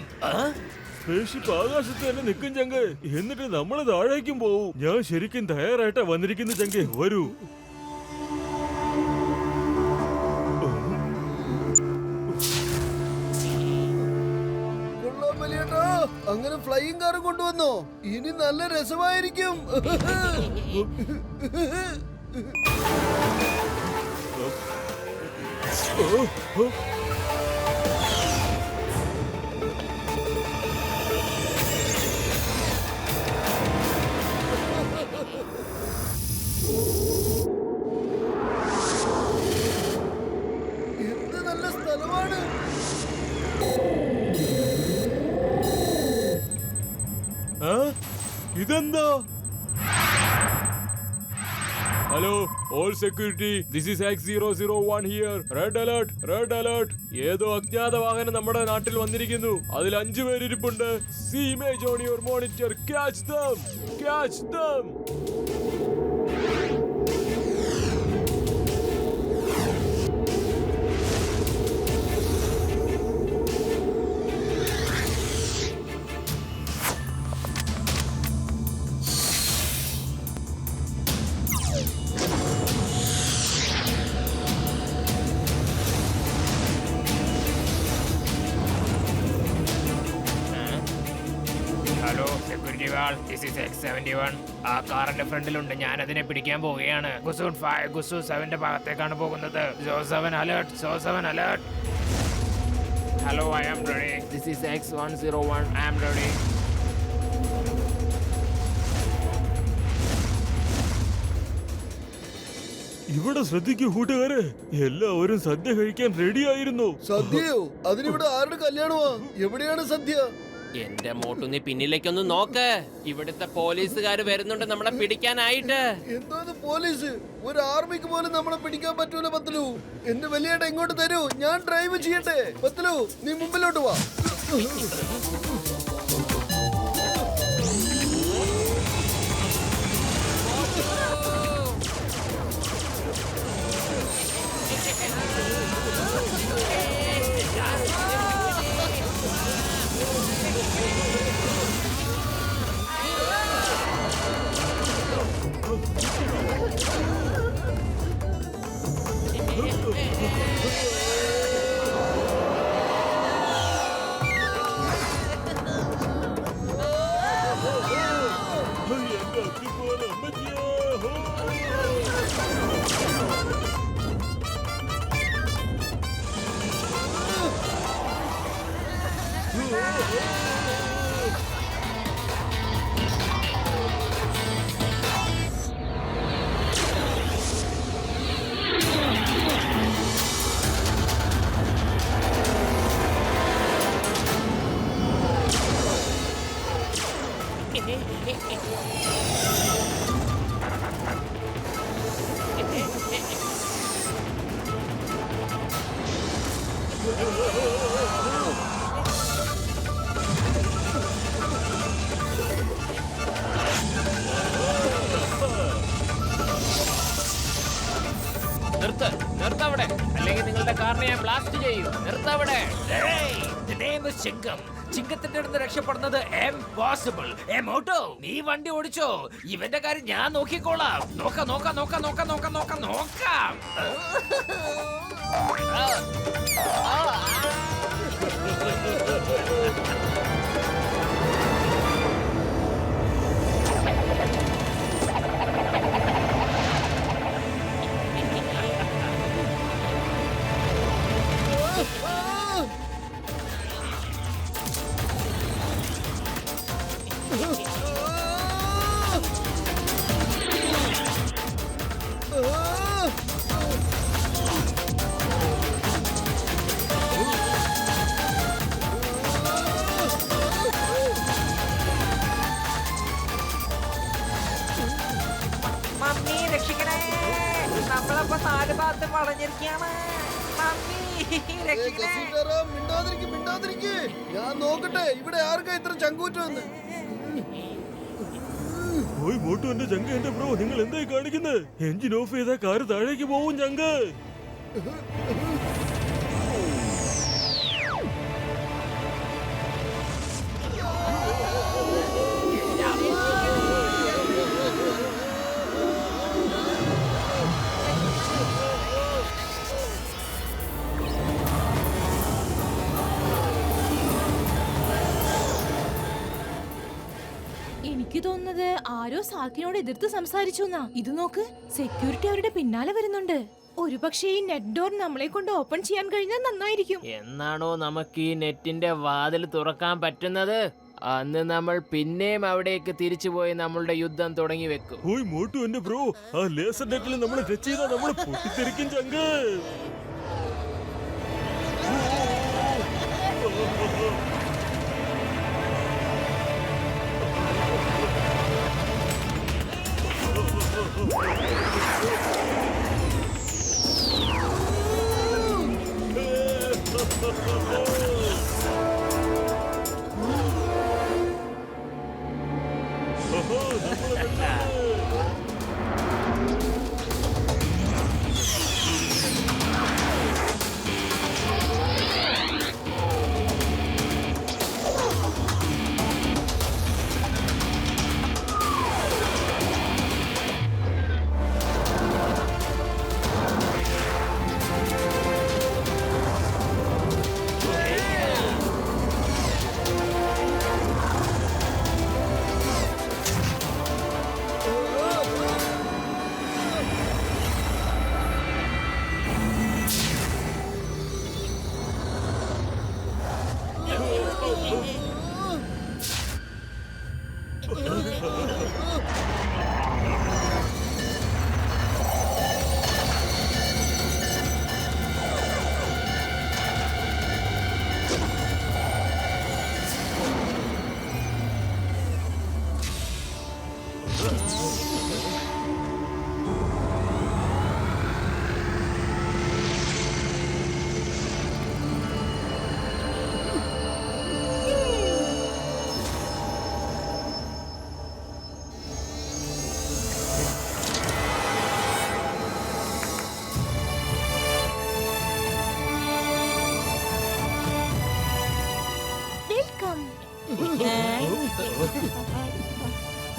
സ്പേസ്ഷിപ്പ് ആകാശത്ത് തന്നെ നിൽക്കും ചങ്ക്. എന്നിട്ട് നമ്മൾ താഴേക്കും പോവും. ഞാൻ ശരിക്കും തയ്യാറായിട്ടാ വന്നിരിക്കുന്ന ചങ്ക്. വരൂ. കൊള്ളാം വലിയേട്ടാ, അങ്ങനെ ഫ്ലൈയിങ് കാർ കൊണ്ടുവന്നോ? ഇനി നല്ല രസമായിരിക്കും. എന്ത് നല്ല സ്ഥലമാണ്. ഇതെന്താ? Hello all security, this is X001 here. Red alert, red alert. ഏതോ അജ്ഞാത വാഹനം നമ്മുടെ നാട്ടിൽ വന്നിരിക്കുന്നു. അതിൽ 5 പേരിരിപ്പുണ്ട്. See image on your monitor. Catch them, catch them. Hello security wall, this is X71. ആ കാറിന്റെ ഫ്രണ്ടിലുണ്ട്. ഞാൻ അതിനെ പിടിക്കാൻ പോവുകയാണ്. ഗുസൂൺ 5 ഗുസു 7ന്റെ ഭാഗത്തേക്കാണ് പോകുന്നത്. So 7 alert, so 7 alert. Hello, I am ready. This is X101. I am ready. ഇവിടെ ശ്രദ്ധിക്കൂ കൂട്ടുകാരെ, എല്ലാവരും സദ്യ കഴിക്കാൻ റെഡിയായിരുന്നു. സദ്യയോ? അതിനിവിടെ ആരുടെ കല്യാണമാ? എവിടെയാണ് സദ്യ? എന്റെ മോട്ടു നീ പിന്നിലേക്കൊന്ന് നോക്ക്. ഇവിടുത്തെ പോലീസുകാർ വരുന്നുണ്ട് നമ്മളെ പിടിക്കാനായിട്ട്. എന്തോന്ന് പോലീസ്? ഒരു ആർമിക്ക് പോലും നമ്മളെ പിടിക്കാൻ പറ്റൂല പത്തലു. എന്റെ വലിയേട്ട ഇങ്ങോട്ട് തരൂ, ഞാൻ ഡ്രൈവ് ചെയ്യട്ടെ. പത്തലു നീ മുമ്പിലോട്ട് വാ. എന്റെ അത്തിപ്പോലെ അമ്മച്ചിയേ, ഹോ. നിർത്തവിടെ, അല്ലെങ്കിൽ നിങ്ങളുടെ കാറിനെ ഞാൻ ബ്ലാസ്റ്റ് ചെയ്യും. നിർത്തവിടെ. ചിങ്കം, ചിങ്കത്തിന്റെ അടുത്ത് രക്ഷപ്പെടുന്നത് ഇംപോസിബിൾ. മോട്ടോ, നീ വണ്ടി ഓടിച്ചോ, ഇവന്റെ കാര്യം ഞാൻ നോക്കിക്കോളാം. നോക്കാം നോക്കാം നോക്കാം നോക്കാം നോക്കാം നോക്കാം നോക്കാം. മമ്മി രക്ഷിക്കണേ, നമ്മളപ്പോ നാല് ഭാഗത്ത് വളഞ്ഞിരിക്കാണ്. മമ്മി രക്ഷിക്കണേ. മിണ്ടാതിരിക്ക്. ഞാൻ നോക്കട്ടെ ഇവിടെ ആർക്കാ ഇത്ര ചങ്കൂറ്റമെന്ന്. ഓയ് മോട്ടു, എന്റെ ചങ്ക, എന്റെ ബ്രോ, നിങ്ങൾ എന്തായി കാണിക്കുന്നത്? എഞ്ചിൻ ഓഫ് ചെയ്താൽ കാറ് താഴേക്ക് പോവും ചങ്ക. എനിക്ക് തോന്നുന്നത് ആരോ സാക്കിനോട് എതിർത്ത് സംസാരിച്ചു എന്നാ. ഇത് നോക്ക്, സെക്യൂരിറ്റി അവരുടെ പിന്നാലെ വരുന്നുണ്ട്. ഒരുപക്ഷെ ഈ നെറ്റ് ഡോർ നമ്മളെ കൊണ്ട് ഓപ്പൺ ചെയ്യാൻ കഴിഞ്ഞാൽ നന്നായിരിക്കും. എന്നാണോ നമുക്ക് ഈ നെറ്റിന്റെ വാതിൽ തുറക്കാൻ പറ്റുന്നത്, അന്ന് നമ്മൾ പിന്നെയും അവിടേക്ക് തിരിച്ചുപോയി നമ്മളുടെ യുദ്ധം തുടങ്ങി വെക്കും. ഓയ് മോട്ടു, എന്റെ ബ്രോ, ആ ലേസർ നെറ്റിൽ നമ്മൾ ടച്ച് ചെയ്താൽ നമ്മൾ പൊട്ടിത്തെറിക്കും ചങ്ക.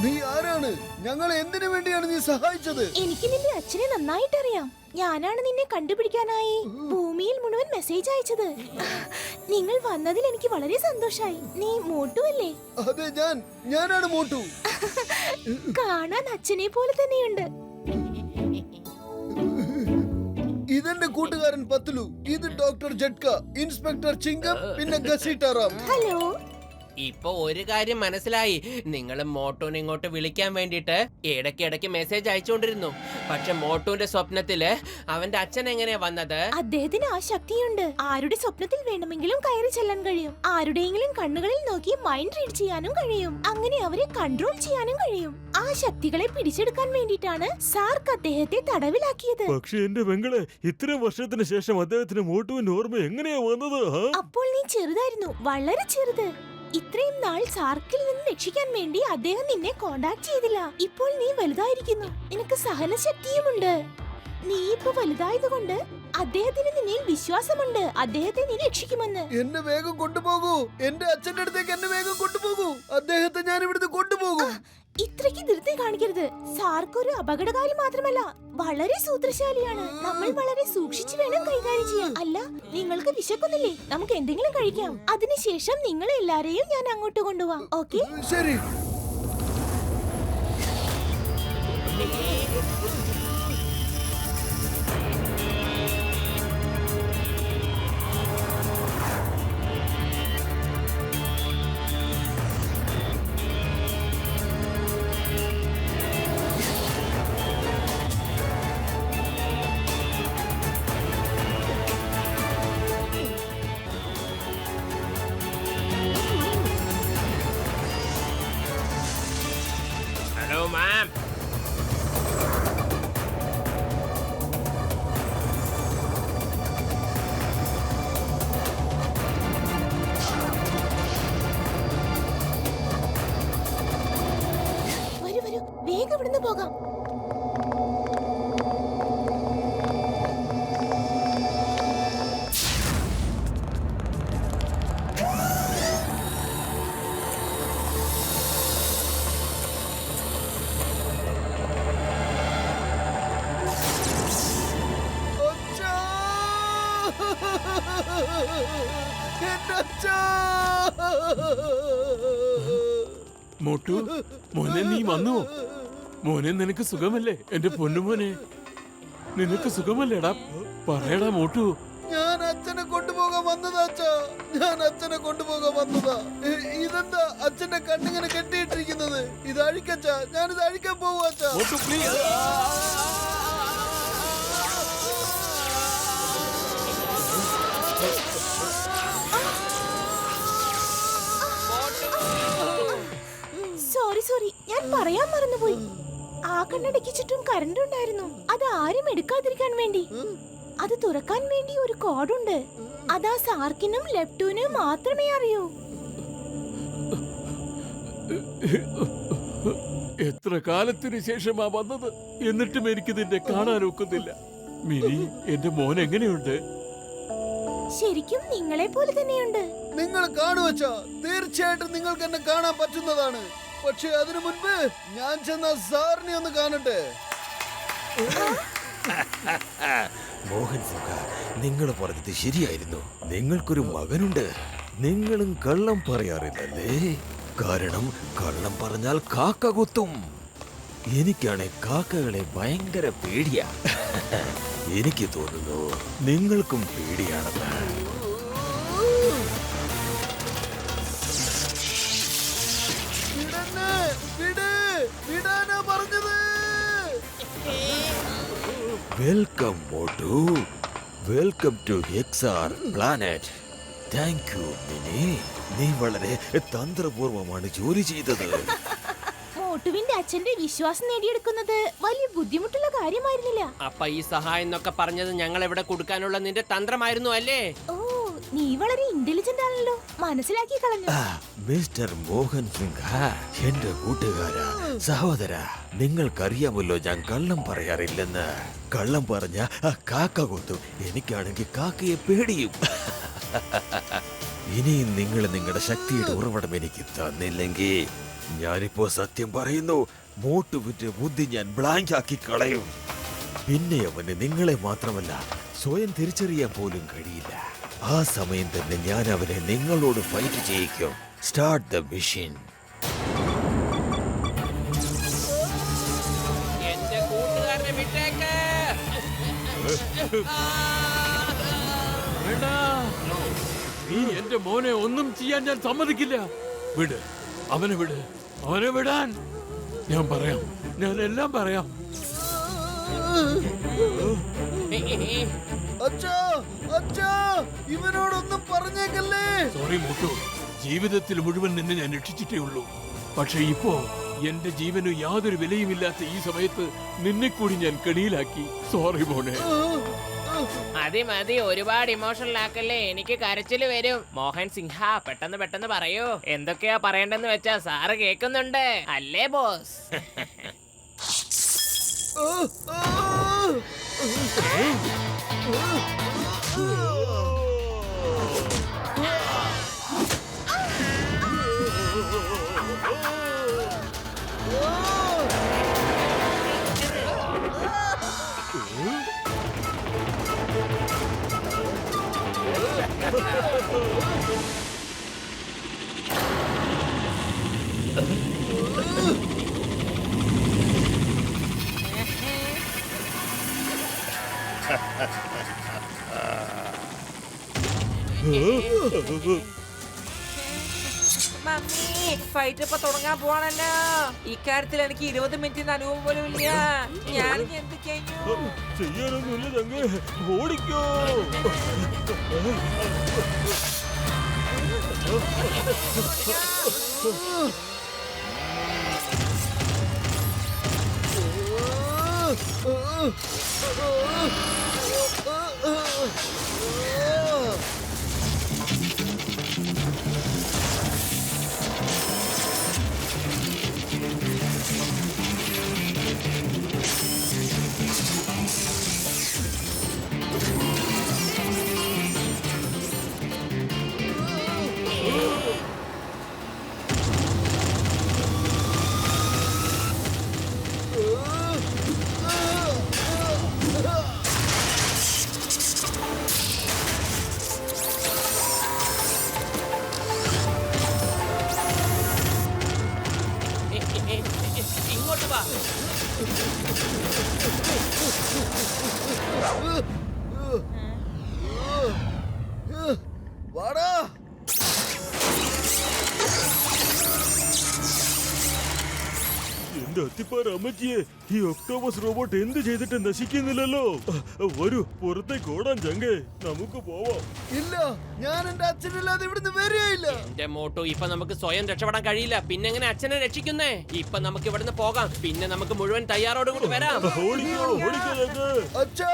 നീ ആരാണ്? ഞങ്ങളെ എന്തിനു വേണ്ടിയാണ് നീ സഹായിച്ചത്? എനിക്ക് നിന്റെ അച്ഛനെ നന്നായിട്ട് അറിയാം. ഞാനാണ് നിന്നെ കണ്ടുപിടിക്കാനായി ഭൂമിയിൽ മുഴുവൻ മെസ്സേജ് അയച്ചത്. നിങ്ങൾ വന്നതിൽ എനിക്ക് വളരെ സന്തോഷായി. നീ മോട്ടു അല്ലേ? അതെ, ഞാനാണ് മോട്ടു. കാണാൻ അച്ഛനെ പോലെ തന്നെയുണ്ട്. ഇതെന്റെ കൂട്ടുകാരൻ പത്ലു. ഇത് ഡോക്ടർ ജഡ്ക, ഇൻസ്പെക്ടർ ചിങ്കം, പിന്നെ ഗസീട്ടാറാം. ഹലോ. ഇപ്പൊ ഒരു കാര്യം മനസ്സിലായി. നിങ്ങൾ മോട്ടോനെ ഇങ്ങോട്ട് വിളിക്കാൻ വേണ്ടിട്ട് ഇടയ്ക്കിടയ്ക്ക് മെസ്സേജ് അയച്ചുകൊണ്ടിരുന്നു. പക്ഷെ മോട്ടോന്റെ സ്വപ്നത്തില് അവന്റെ അച്ഛൻ എങ്ങനെയാ വന്നത്? അദ്ദേഹത്തിന് ആ ശക്തിയുണ്ട്. ആരുടെ സ്വപ്നത്തിൽ വേണമെങ്കിലും കയറി ചെല്ലാൻ കഴിയും. ആരുടെയെങ്കിലും കണ്ണുകളിൽ നോക്കി മൈൻഡ് റീഡ് ചെയ്യാനും കഴിയും. അങ്ങനെ അവരെ കൺട്രോൾ ചെയ്യാനും കഴിയും. ആ ശക്തികളെ പിടിച്ചെടുക്കാൻ വേണ്ടിയിട്ടാണ് സാർക്ക് അദ്ദേഹത്തെ തടവിലാക്കിയത്. പക്ഷെ എന്റെ പെങ്ങളെ, ഇത്രയും വർഷത്തിന് ശേഷം അദ്ദേഹത്തിന് മോട്ടുവിന്റെ ഓർമ്മ എങ്ങനെയാ വന്നത്? അപ്പോൾ നീ ചെറുതായിരുന്നു, വളരെ ചെറുത്. ഇത്രയും നാൾ സാർക്കിൽ നിന്ന് രക്ഷിക്കാൻ വേണ്ടി അദ്ദേഹം നിന്നെ കോണ്ടാക്ട് ചെയ്തില്ല. ഇപ്പോൾ നീ വലുതായിരിക്കുന്നു, നിനക്ക് സഹനശക്തിയുമുണ്ട്. നീ ഇപ്പൊ വലുതായതുകൊണ്ട് അദ്ദേഹത്തിന് നിന്നിൽ വിശ്വാസമുണ്ട്. അദ്ദേഹത്തെ നീ രക്ഷിക്കുമെന്ന്. എന്നെ വേഗം കൊണ്ടുപോകൂ. എന്റെ അച്ഛന്റെ അടുത്തേക്ക് എന്നെ വേഗം കൊണ്ടുപോകൂ. അദ്ദേഹത്തെ ഞാൻ ഇവിടുന്ന് കൊണ്ടുപോകും. ഇത്രയ്ക്ക് ധൃതി കാണിക്കരുത്. സാർക്ക് ഒരു അപകടകാരി മാത്രമല്ല, വളരെ സൂത്രശാലിയാണ്. നമ്മൾ വളരെ സൂക്ഷിച്ചു വേണം കൈകാര്യം ചെയ്യാൻ. അല്ല, നിങ്ങൾക്ക് വിശക്കുന്നില്ലേ? നമുക്ക് എന്തെങ്കിലും കഴിക്കാം. അതിനുശേഷം നിങ്ങൾ എല്ലാരെയും ഞാൻ അങ്ങോട്ട് കൊണ്ടുപോവാം. ഓക്കെ? ശരി. Hello ma'am. വരൂ വരൂ, വേഗം ഇവിടുന്ന് പോകാം. മോട്ടു, മോനെ നീ വന്നോ? മോനെ, നിനക്ക് സുഖമല്ലേ? എന്റെ പൊന്നുമോനെ, നിനക്ക് സുഖമല്ലേടാ? പറയടാ മോട്ടു. ഞാൻ അച്ഛനെ കൊണ്ടുപോകാൻ വന്നതാ അച്ഛാ. ഞാൻ അച്ഛനെ കൊണ്ടുപോകാൻ വന്നതാ. ഇതെന്താ അച്ഛന്റെ കണ്ണിങ്ങനെ കെട്ടിയിട്ടിരിക്കുന്നത്? ഇത് അഴിക്കച്ചാ. ഞാനിത് അഴിക്കാൻ പോവാ അച്ഛാ. മോട്ടു, പ്ലീസ്. സോറി, ഞാൻ പറയാൻ മറന്നുപോയി. ആ കണ്ണടയ്ക്ക് ചുറ്റും കറണ്ട് ഉണ്ടായിരുന്നു. അത് ആരും എടുക്കാതിരിക്കാൻ വേണ്ടി. അത് തുറക്കാൻ വേണ്ടി ഒരു കോഡുണ്ട്. അതാ സാർക്കിനും ലെപ്റ്റൂനും മാത്രമേ അറിയൂ. എത്ര കാലത്തിന് ശേഷമാ വന്നത്, എന്നിട്ടും എനിക്ക് നിന്നെ കാണാൻ ഒക്കുന്നില്ല. മിനി, എന്റെ മോൻ എങ്ങനെയുണ്ട്? ശരിക്കും നിങ്ങളെ പോലെ തന്നെയുണ്ട്. നിങ്ങൾ കാണുവച്ചാ, തീർച്ചയായിട്ടും നിങ്ങൾക്ക് എന്നെ കാണാൻ പറ്റുന്നതാണ്. പക്ഷെ അതിനു മുൻപ് ഞാൻ ചെന്ന സാറിനെ ഒന്ന് കാണട്ടെ. മോഹൻ സിംഹ, നിങ്ങൾ പറഞ്ഞത് ശരിയായിരുന്നു. നിങ്ങൾക്കൊരു മകനുണ്ട്. നിങ്ങളും കള്ളം പറയാറില്ലല്ലേ? കാരണം കള്ളം പറഞ്ഞാൽ കാക്ക കൊത്തും. എനിക്കാണെ കാക്കകളെ ഭയങ്കര പേടിയാ. എനിക്ക് തോന്നുന്നു നിങ്ങൾക്കും പേടിയാണെന്ന്. വിടാനാ പറഞ്ഞത്. വെൽക്കം മോട്ടു. വെൽക്കം ടു എക്സാർ പ്ലാനറ്റ്. Thank you Mini. നീ വളരെ തന്ത്രപൂർവമാണ് ജോലി ചെയ്തത്. മോട്ടുവിന്റെ അച്ഛന്റെ വിശ്വാസം നേടിയെടുക്കുന്നത് വലിയ ബുദ്ധിമുട്ടുള്ള കാര്യമായിരുന്നില്ല. അപ്പൊ ഈ സഹായം എന്നൊക്കെ പറഞ്ഞത് ഞങ്ങൾ ഇവിടെ കൊടുക്കാനുള്ള നിന്റെ തന്ത്രമായിരുന്നു അല്ലേ? ഓ, നീ വളരെ ഇന്റലിജന്റ് ആണല്ലോ. മനസ്സിലാക്കി കളഞ്ഞു. മിസ്റ്റർ മോഹൻ സിംഹ, എന്റെ കൂട്ടുകാരാ, സഹോദര, നിങ്ങൾക്കറിയാമല്ലോ ഞാൻ കള്ളം പറയാറില്ലെന്ന്. കള്ളം പറഞ്ഞ കാക്ക കൊത്തും. എനിക്കാണെങ്കിൽ കാക്കയെ പേടിയും. ഇനിയും നിങ്ങൾ നിങ്ങളുടെ ശക്തിയുടെ ഉറവിടം എനിക്ക് തന്നില്ലെങ്കിൽ ഞാനിപ്പോ സത്യം പറയുന്നു, മോട്ടുവിന്റെ ബുദ്ധി ഞാൻ ബ്ലാങ്ക് ആക്കി കളയും. പിന്നെ അവന് നിങ്ങളെ മാത്രമല്ല സ്വയം തിരിച്ചറിയാൻ പോലും കഴിയില്ല. ആ സമയം തന്നെ ഞാൻ അവനെ നിങ്ങളോട് ഫൈറ്റ് ചെയ്യിക്കും. Start the mission. എന്റെ കൂട്ടുകാരനെ വിട്ടേക്ക്. വേണ്ട, നീ എന്റെ മോനെ ഒന്നും ചെയ്യാൻ ഞാൻ സമ്മതിക്കില്ല. വിട്, അവനെ വിട്, അവനെ വിടാൻ. ഞാൻ പറയാം, ഞാൻ എല്ലാം പറയാം. അച്ഛാ, അച്ഛാ, ഇവനോടൊന്നും പറഞ്ഞേക്കല്ലേ. സോറി മോട്ടു, ജീവിതത്തിൽ മുഴുവൻ നിന്നെ ഞാൻ രക്ഷിച്ചിട്ടേ ഉള്ളൂ. പക്ഷെ ഇപ്പോ എന്റെ ജീവന് യാതൊരു വിലയുമില്ലാത്ത ഈ സമയത്ത് നിന്നെ കൂടി ഞാൻ കെണിയിലാക്കി. സോറി മോനെ. മതി മതി, ഒരുപാട് ഇമോഷണൽ ആക്കല്ലേ, എനിക്ക് കരച്ചില് വരും. മോഹൻ സിംഹ, പെട്ടെന്ന് പെട്ടെന്ന് പറയൂ. എന്തൊക്കെയാ പറയണ്ടെന്ന് വെച്ചാ സാറ് കേൾക്കുന്നുണ്ട് അല്ലേ ബോസ്? മമ്മി, ഫൈറ്റ് ഇപ്പൊ തുടങ്ങാൻ പോവാണല്ലോ. ഇക്കാര്യത്തിൽ എനിക്ക് 20 മിനിറ്റിന് അനുഭവം പോലും ഇല്ല. ഞാൻ എന്ത് ചെയ്യും? ചെയ്യാനൊന്നുമില്ല ചങ്കേ, ഓടിക്കോ. ഇങ്ങോട്ട് വാ. വാടാ. എന്റെ അത്തിപ്പാറ അമ്മച്ചിയെ, ഈ ഒക്ടോബസ് റോബോട്ട് എന്ത് ചെയ്തിട്ട് നശിക്കുന്നില്ലല്ലോ. വരൂ, പുറത്തേക്ക് ഓടാൻ ചങ്കേ, നമുക്ക് പോവാം. ഇല്ല, ഞാൻ എന്റെ അച്ഛനില്ലാതെ ഇവിടുന്ന് വരികയില്ല. എന്റെ മോട്ടു, ഇപ്പൊ നമുക്ക് സ്വയം രക്ഷപ്പെടാൻ കഴിയില്ല. പിന്നെ എങ്ങനെ അച്ഛനെ രക്ഷിക്കുന്നേ? ഇപ്പൊ നമുക്ക് ഇവിടുന്ന് പോകാം. പിന്നെ നമുക്ക് മുഴുവൻ തയ്യാറോടുകൂടി വരാം. ഓടിക്കോ, ഓടിക്കോ ചങ്കേ. അച്ഛാ,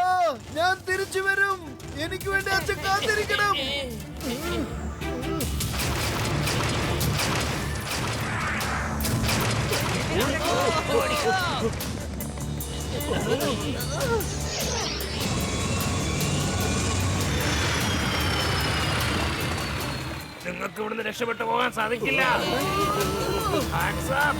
ഞാൻ തിരിച്ചു വരും. എനിക്ക് വേണ്ടി അച്ഛൻ കാത്തിരിക്കണം. നിങ്ങൾക്ക് ഇവിടുന്ന് രക്ഷപ്പെട്ടു പോകാൻ സാധിക്കില്ല. Hands up.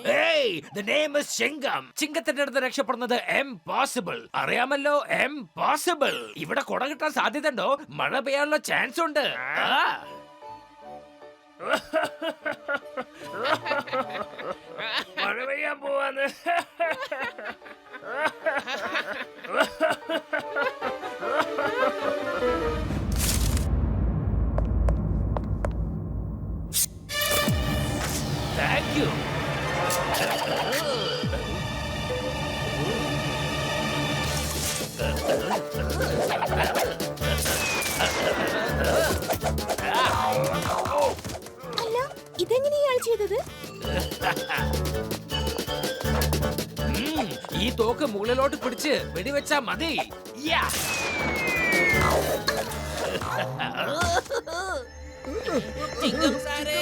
Hey, the name is ചിങ്കം. ചിങ്കത്തിന്റെ അടുത്ത് രക്ഷപ്പെടുന്നത് എംപോസിബിൾ. അറിയാമല്ലോ, എംപോസിബിൾ. ഇവിടെ കുട കിട്ടാൻ സാധ്യതയുണ്ടോ? മഴ പെയ്യാനുള്ള ചാൻസ് ഉണ്ട്. മഴ പെയ്യാൻ പോവാന്ന്. Thank you. അല്ല, ഇതെങ്ങനെയാ ചെയ്തത്? ഈ തോക്ക് മുകളിലോട്ട് പിടിച്ച് വെടിവെച്ചാ മതി. യാ. ചിങ്കം സാറേ.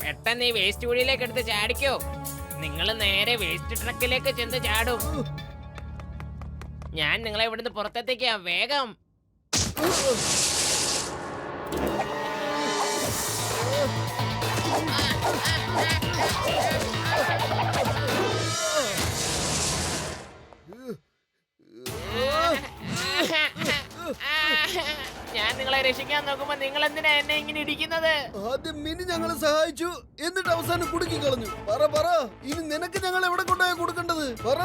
പെട്ടെന്ന് ഈ വേസ്റ്റ് കുഴിയിലേക്ക് എടുത്ത് ചാടിക്കോ. നിങ്ങൾ നേരെ വേസ്റ്റ് ട്രക്കിലേക്ക് ചെന്ന് ചാടും. ഞാൻ നിങ്ങളെ ഇവിടുന്ന് പുറത്തെത്തിക്കാം. വേഗം. ഞാൻ നിങ്ങളെ രക്ഷിക്കാൻ നോക്കുമ്പോ നിങ്ങൾ എന്തിനാ എന്നെ ഇങ്ങനെ ഇടിക്കുന്നത്? ആദ്യം മിനി ഞങ്ങളെ സഹായിച്ചു, എന്നിട്ട് അവസാനം കുടുക്കി കളഞ്ഞു. പറ ഇനി നിനക്ക് ഞങ്ങൾ എവിടെ കൊണ്ടായ കൊടുക്കേണ്ടത്? പറ.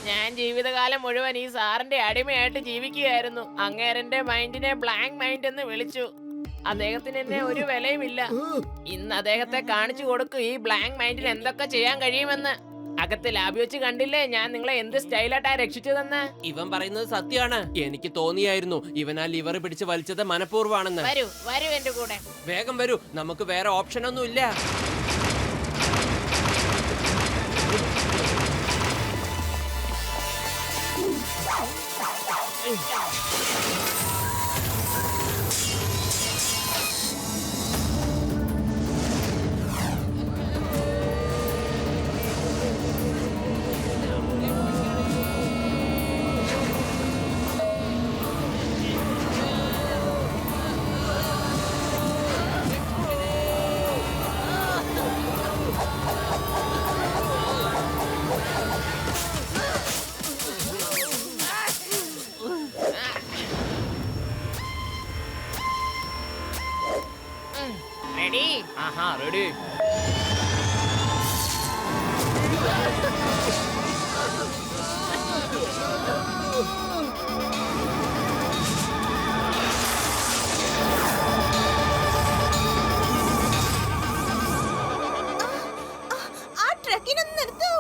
ഞാൻ ജീവിതകാലം മുഴുവൻ ഈ സാറിന്റെ അടിമയായിട്ട് ജീവിക്കുകയായിരുന്നു. അങ്ങേരന്റെ മൈൻഡിനെ ബ്ലാങ്ക് മൈൻഡ് എന്ന് വിളിച്ചു. അദ്ദേഹത്തിന് എന്നെ ഒരു വിലയുമില്ല. ഇന്ന് അദ്ദേഹത്തെ കാണിച്ചു കൊടുക്കും ഈ ബ്ലാങ്ക് മൈൻഡിൽ എന്തൊക്കെ ചെയ്യാൻ കഴിയുമെന്ന്. അകത്ത് ലാബി വെച്ച് കണ്ടില്ലേ ഞാൻ നിങ്ങളെ എന്ത് സ്റ്റൈലായിട്ടാ രക്ഷിച്ചതെന്ന്? ഇവൻ പറയുന്നത് സത്യമാണ്. എനിക്ക് തോന്നിയായിരുന്നു ഇവൻ ആ ലിവർ പിടിച്ച് വലിച്ചത് മനഃപൂർവ്വമാണെന്ന്. വരൂ വരൂ എന്റെ കൂടെ. വേഗം വരൂ, നമുക്ക് വേറെ ഓപ്ഷൻ ഒന്നും ഇല്ല. റെഡി? ആഹാ, റെഡി. ആ ട്രക്കിനൊന്ന് നിർത്തൂ.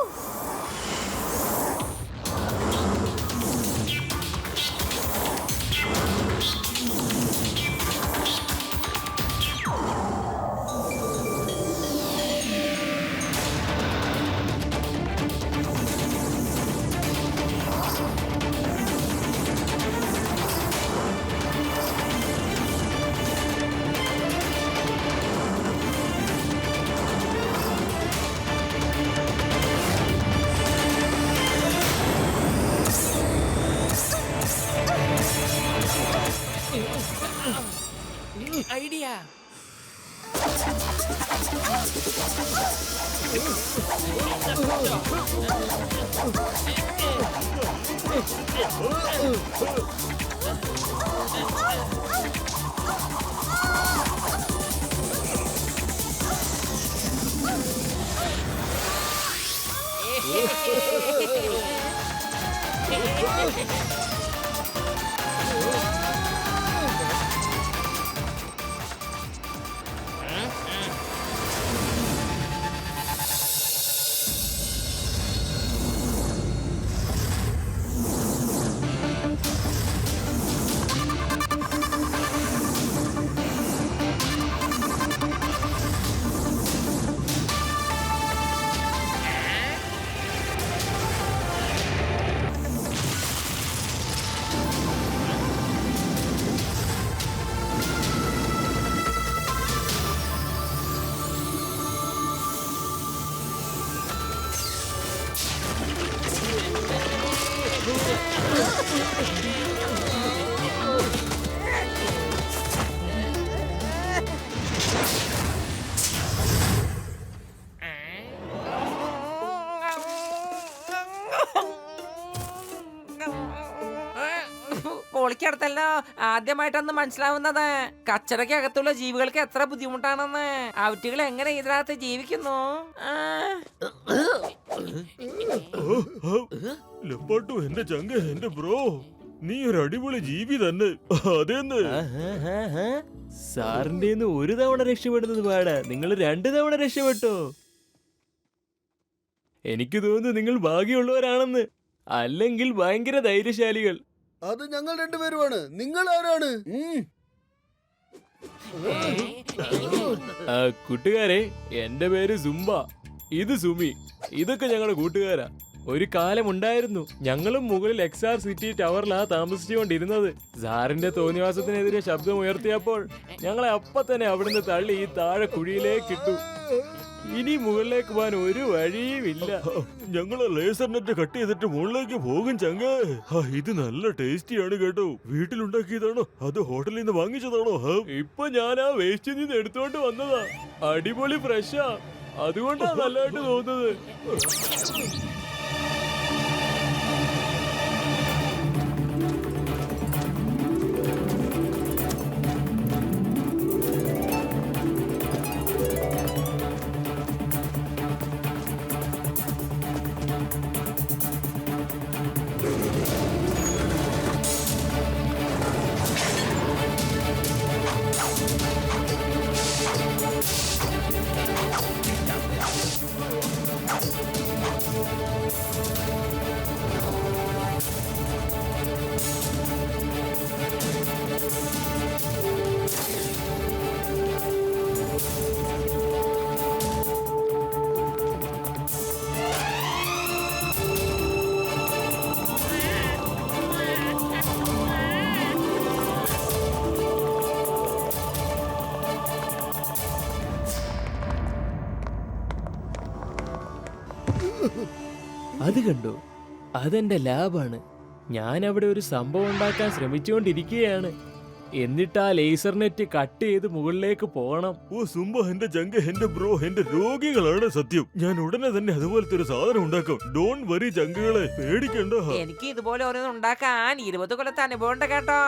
ഐഡിയ. പൊളിക്കടുത്തല്ലോ ആദ്യമായിട്ടൊന്ന് മനസ്സിലാവുന്നത്. കച്ചറയ്ക്കകത്തുള്ള ജീവികൾക്ക് എത്ര ബുദ്ധിമുട്ടാണെന്ന്. അവറ്റുകൾ എങ്ങനെ ഇതിനകത്ത് ജീവിക്കുന്നു? ലെപ്പാട്ടു, എന്റെ ചങ്ക്, എന്റെ ബ്രോ, നീ ഒരു അടിപൊളി ജീവി തന്നെ. അതേന്ന് സാറിന്റെ ഒരു തവണ രക്ഷപ്പെടുന്നത് പാടാ, നിങ്ങൾ 2 തവണ രക്ഷപ്പെട്ടോ. എനിക്ക് തോന്നുന്നു നിങ്ങൾ ഭാഗ്യമുള്ളവരാണെന്ന്, അല്ലെങ്കിൽ ഭയങ്കര ധൈര്യശാലികൾ. അത് ഞങ്ങൾ രണ്ടുപേരുമാണ്. നിങ്ങൾ ആരാണ്? കൂട്ടുകാരെ, എന്റെ പേര് സുംബ, ഇത് സുമി, ഇതൊക്കെ ഞങ്ങളുടെ കൂട്ടുകാരാ. ഒരു കാലമുണ്ടായിരുന്നു. ഞങ്ങളും മുകളിൽ XR സിറ്റി ടവറിലാ താമസിച്ചുകൊണ്ടിരുന്നത്. സാറിന്റെ തോന്നിവാസത്തിനെതിരെ ശബ്ദം ഉയർത്തിയപ്പോൾ ഞങ്ങളെ അപ്പ തന്നെ അവിടുന്ന് തള്ളി ഈ താഴെ കുഴിയിലേക്ക് ഇട്ടു. ഇനി മുകളിലേക്ക് പോകാൻ ഒരു വഴിയുമില്ല. ഞങ്ങള് ലേസർ നെറ്റ് കട്ട് ചെയ്തിട്ട് മുകളിലേക്ക് പോകും ചങ്ങേ. ഇത് നല്ല ടേസ്റ്റിയാണ് കേട്ടോ. വീട്ടിലുണ്ടാക്കിയതാണോ അത് ഹോട്ടലിൽ നിന്ന് വാങ്ങിച്ചതാണോ? ഇപ്പൊ ഞാൻ ആ വേസ്റ്റിൽ നിന്ന് എടുത്തോണ്ട് വന്നതാ. അടിപൊളി ഫ്രഷാ, അതുകൊണ്ടാ നല്ലതായിട്ട് തോന്നുന്നത്. അത് കണ്ടോ, അതെന്റെ ലാബാണ്. ഞാൻ അവിടെ ഒരു സംഭവം ഉണ്ടാക്കാൻ ശ്രമിച്ചുകൊണ്ടിരിക്കുകയാണ്. എന്നിട്ട് ആ ലേസർ നെറ്റ് കട്ട് ചെയ്ത് മുകളിലേക്ക് പോകണം. ഓ സുംബ, എന്റെ ജങ്ക്, എന്റെ ബ്രോ, എന്റെ രോഗികളാണ് സത്യം. ഞാൻ ഉടനെ തന്നെ അതുപോലത്തെ ഒരു സാധനം ഉണ്ടാക്കും. ഡോൺ വരി ജങ്കുകളെ, പേടിക്കണ്ട. എനിക്ക് ഇതുപോലെ ഓരോന്ന് ഉണ്ടാക്കാൻ 20 കൊല്ലത്തെ അനുഭവം ഉണ്ട് കേട്ടോ.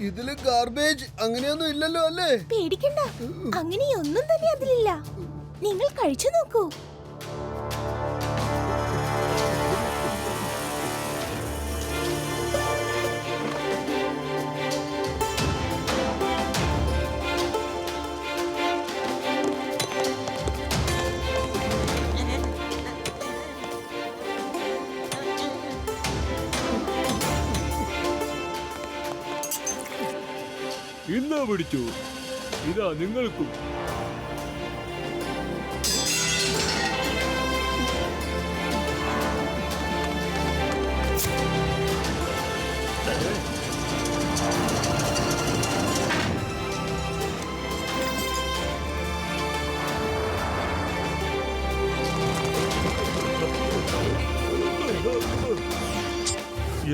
ഇതില് ഗാർബേജ് അങ്ങനെയൊന്നും ഇല്ലല്ലോ അല്ലേ? പേടിക്കണ്ട, അങ്ങനെയൊന്നും തന്നെ അതിലില്ല. നിങ്ങൾ കഴിച്ചു നോക്കൂ. ഇന്നാ പിടിച്ചു, ഇതാ നിങ്ങൾക്കും.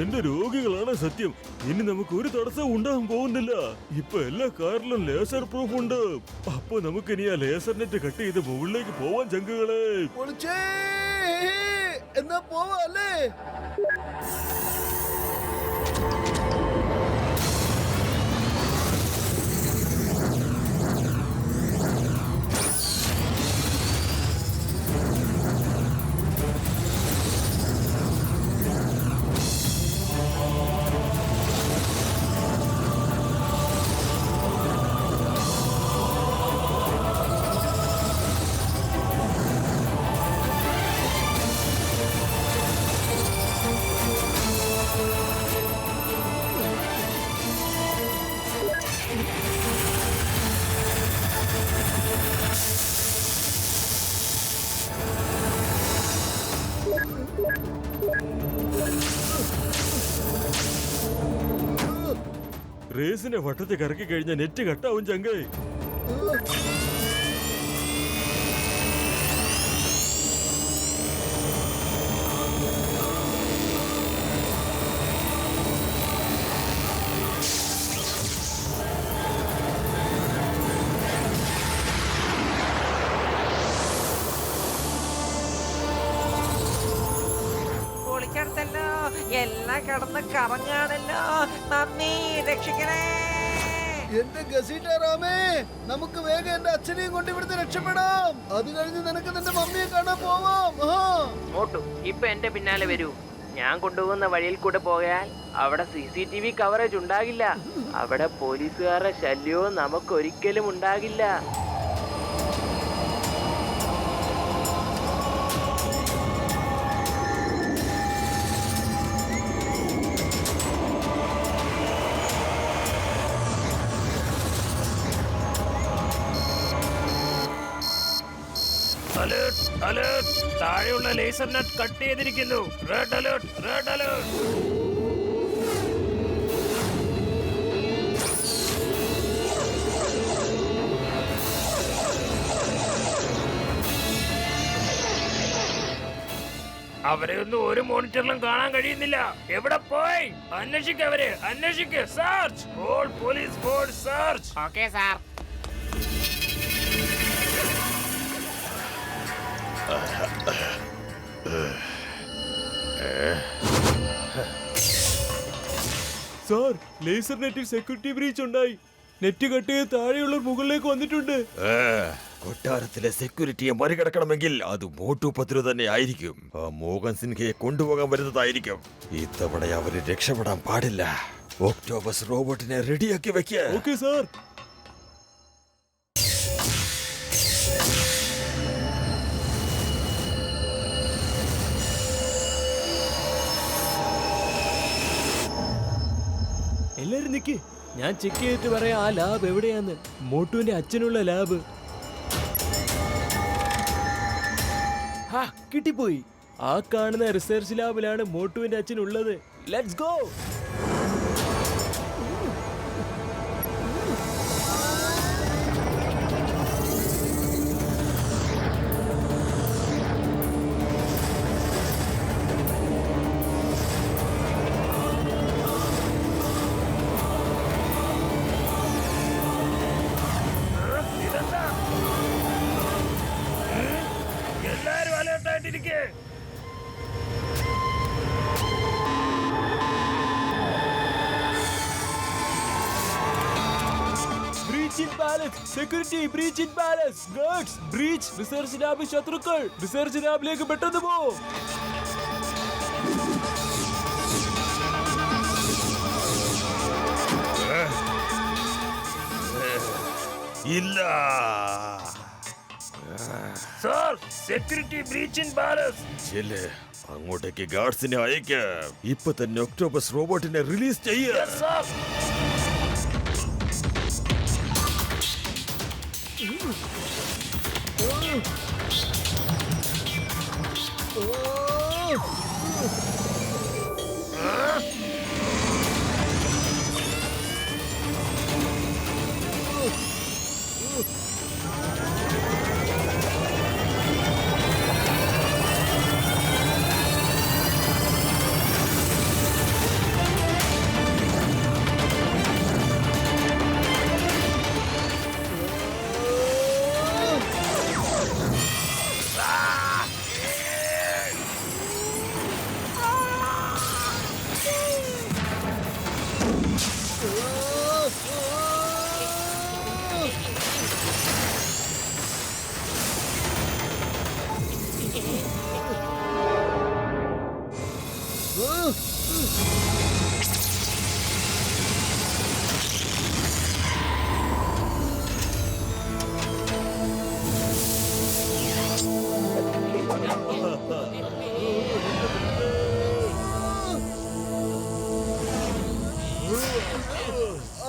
എന്റെ രോഗികളാണ് സത്യം. ഇനി നമുക്ക് ഒരു തടസ്സവും ഉണ്ടാകാൻ പോകുന്നില്ല. ഇപ്പൊ എല്ലാ കാറിലും ലേസർ പ്രൂഫ് ഉണ്ട്. അപ്പൊ നമുക്ക് ഇനി ആ ലേസർ നെറ്റ് കട്ട് ചെയ്ത് മുകളിലേക്ക് പോവാൻ ചങ്കുകളെ. പൊളിച്ചേ, എന്നാ പോവാ അല്ലേ? റേസിന്റെ വട്ടത്തെ കറക്കി കഴിഞ്ഞ നെറ്റ് കട്ടാവും ചങ്കേ. പൊളിക്കടുത്തല്ലോ, എല്ലാം കിടന്ന് കറങ്ങാണല്ലോ. നന്ദി, രക്ഷിക്കണേ. എന്റെ ഗസീറ്റാറാമേ, നമുക്ക് വേഗം എന്റെ അച്ഛനെയും കൊണ്ട് ഇവിടുന്ന് രക്ഷപ്പെടാം. അത് കഴിഞ്ഞ് നിനക്ക് നിന്റെ മമ്മിയെ കാണാൻ പോവാം. മോട്ടു, ഇപ്പൊ എന്റെ പിന്നാലെ വരൂ. ഞാൻ കൊണ്ടുപോകുന്ന വഴിയിൽ കൂടെ പോയാൽ അവിടെ CCTV കവറേജ് ഉണ്ടാകില്ല. അവിടെ പോലീസുകാരുടെ ശല്യവും നമുക്കൊരിക്കലും ഉണ്ടാകില്ല. അലേർട്ട് അലേർട്ട് താഴെയുള്ള ലേസർ നെറ്റ് കട്ട് ചെയ്തിരിക്കുന്നു റെഡ് അലേർട്ട് റെഡ് അലേർട്ട് അവരെ ഒന്നും ഒരു മോണിറ്ററിലും കാണാൻ കഴിയുന്നില്ല എവിടെ പോയി അന്വേഷിക്കവര് അന്വേഷിക്ക് search all police force search okay sir. Sir, laser നെറ്റിൽ സെക്യൂരിറ്റി ബ്രീച്ച് ഉണ്ടായി. നെറ്റ് കട്ട് ചെയ്ത് താഴെയുള്ളവർ മുകളിലേക്ക് വന്നിട്ടുണ്ട്. കൊട്ടാരത്തിലെ സെക്യൂരിറ്റിയെ മറികടക്കണമെങ്കിൽ അത് മോട്ടു പത്രു തന്നെ ആയിരിക്കും. ആ മോഹൻ സിൻഹയെ കൊണ്ടുപോകാൻ വരുന്നതായിരിക്കും. ഇത്തവണ അവര് രക്ഷപ്പെടാൻ പാടില്ല. ഒക്ടോബസ് റോബോട്ടിനെ റെഡിയാക്കി വെക്ക. Okay sir. എല്ലാരും നിക്ക്, ഞാൻ ചെക്ക് ചെയ്തിട്ട് പറയാം ആ ലാബ് എവിടെയാന്ന്. മോട്ടുവിന്റെ അച്ഛനുള്ള ലാബ്. കിട്ടിപ്പോയി. ആ കാണുന്ന റിസർച്ച് ലാബിലാണ് മോട്ടുവിന്റെ അച്ഛൻ ഉള്ളത്. Let's go. എല്ലാരും അലേർട്ടായിട്ടിരിക്കേ. Breach in palace. Security breach in palace. Guards breach. Research ലാബിൽ ശത്രുക്കൾ. റിസർച്ച് ലാബിലേക്ക് പെട്ടെന്ന് പോ. ഇല്ല. Sir, security breach in palace. ചെല്ല്, അങ്ങോട്ടേക്ക് ഗാർഡ്സിനെ അയക്കാം. ഇപ്പൊ തന്നെ ഒക്ടോബസ് റോബോട്ടിനെ റിലീസ് ചെയ്യാം.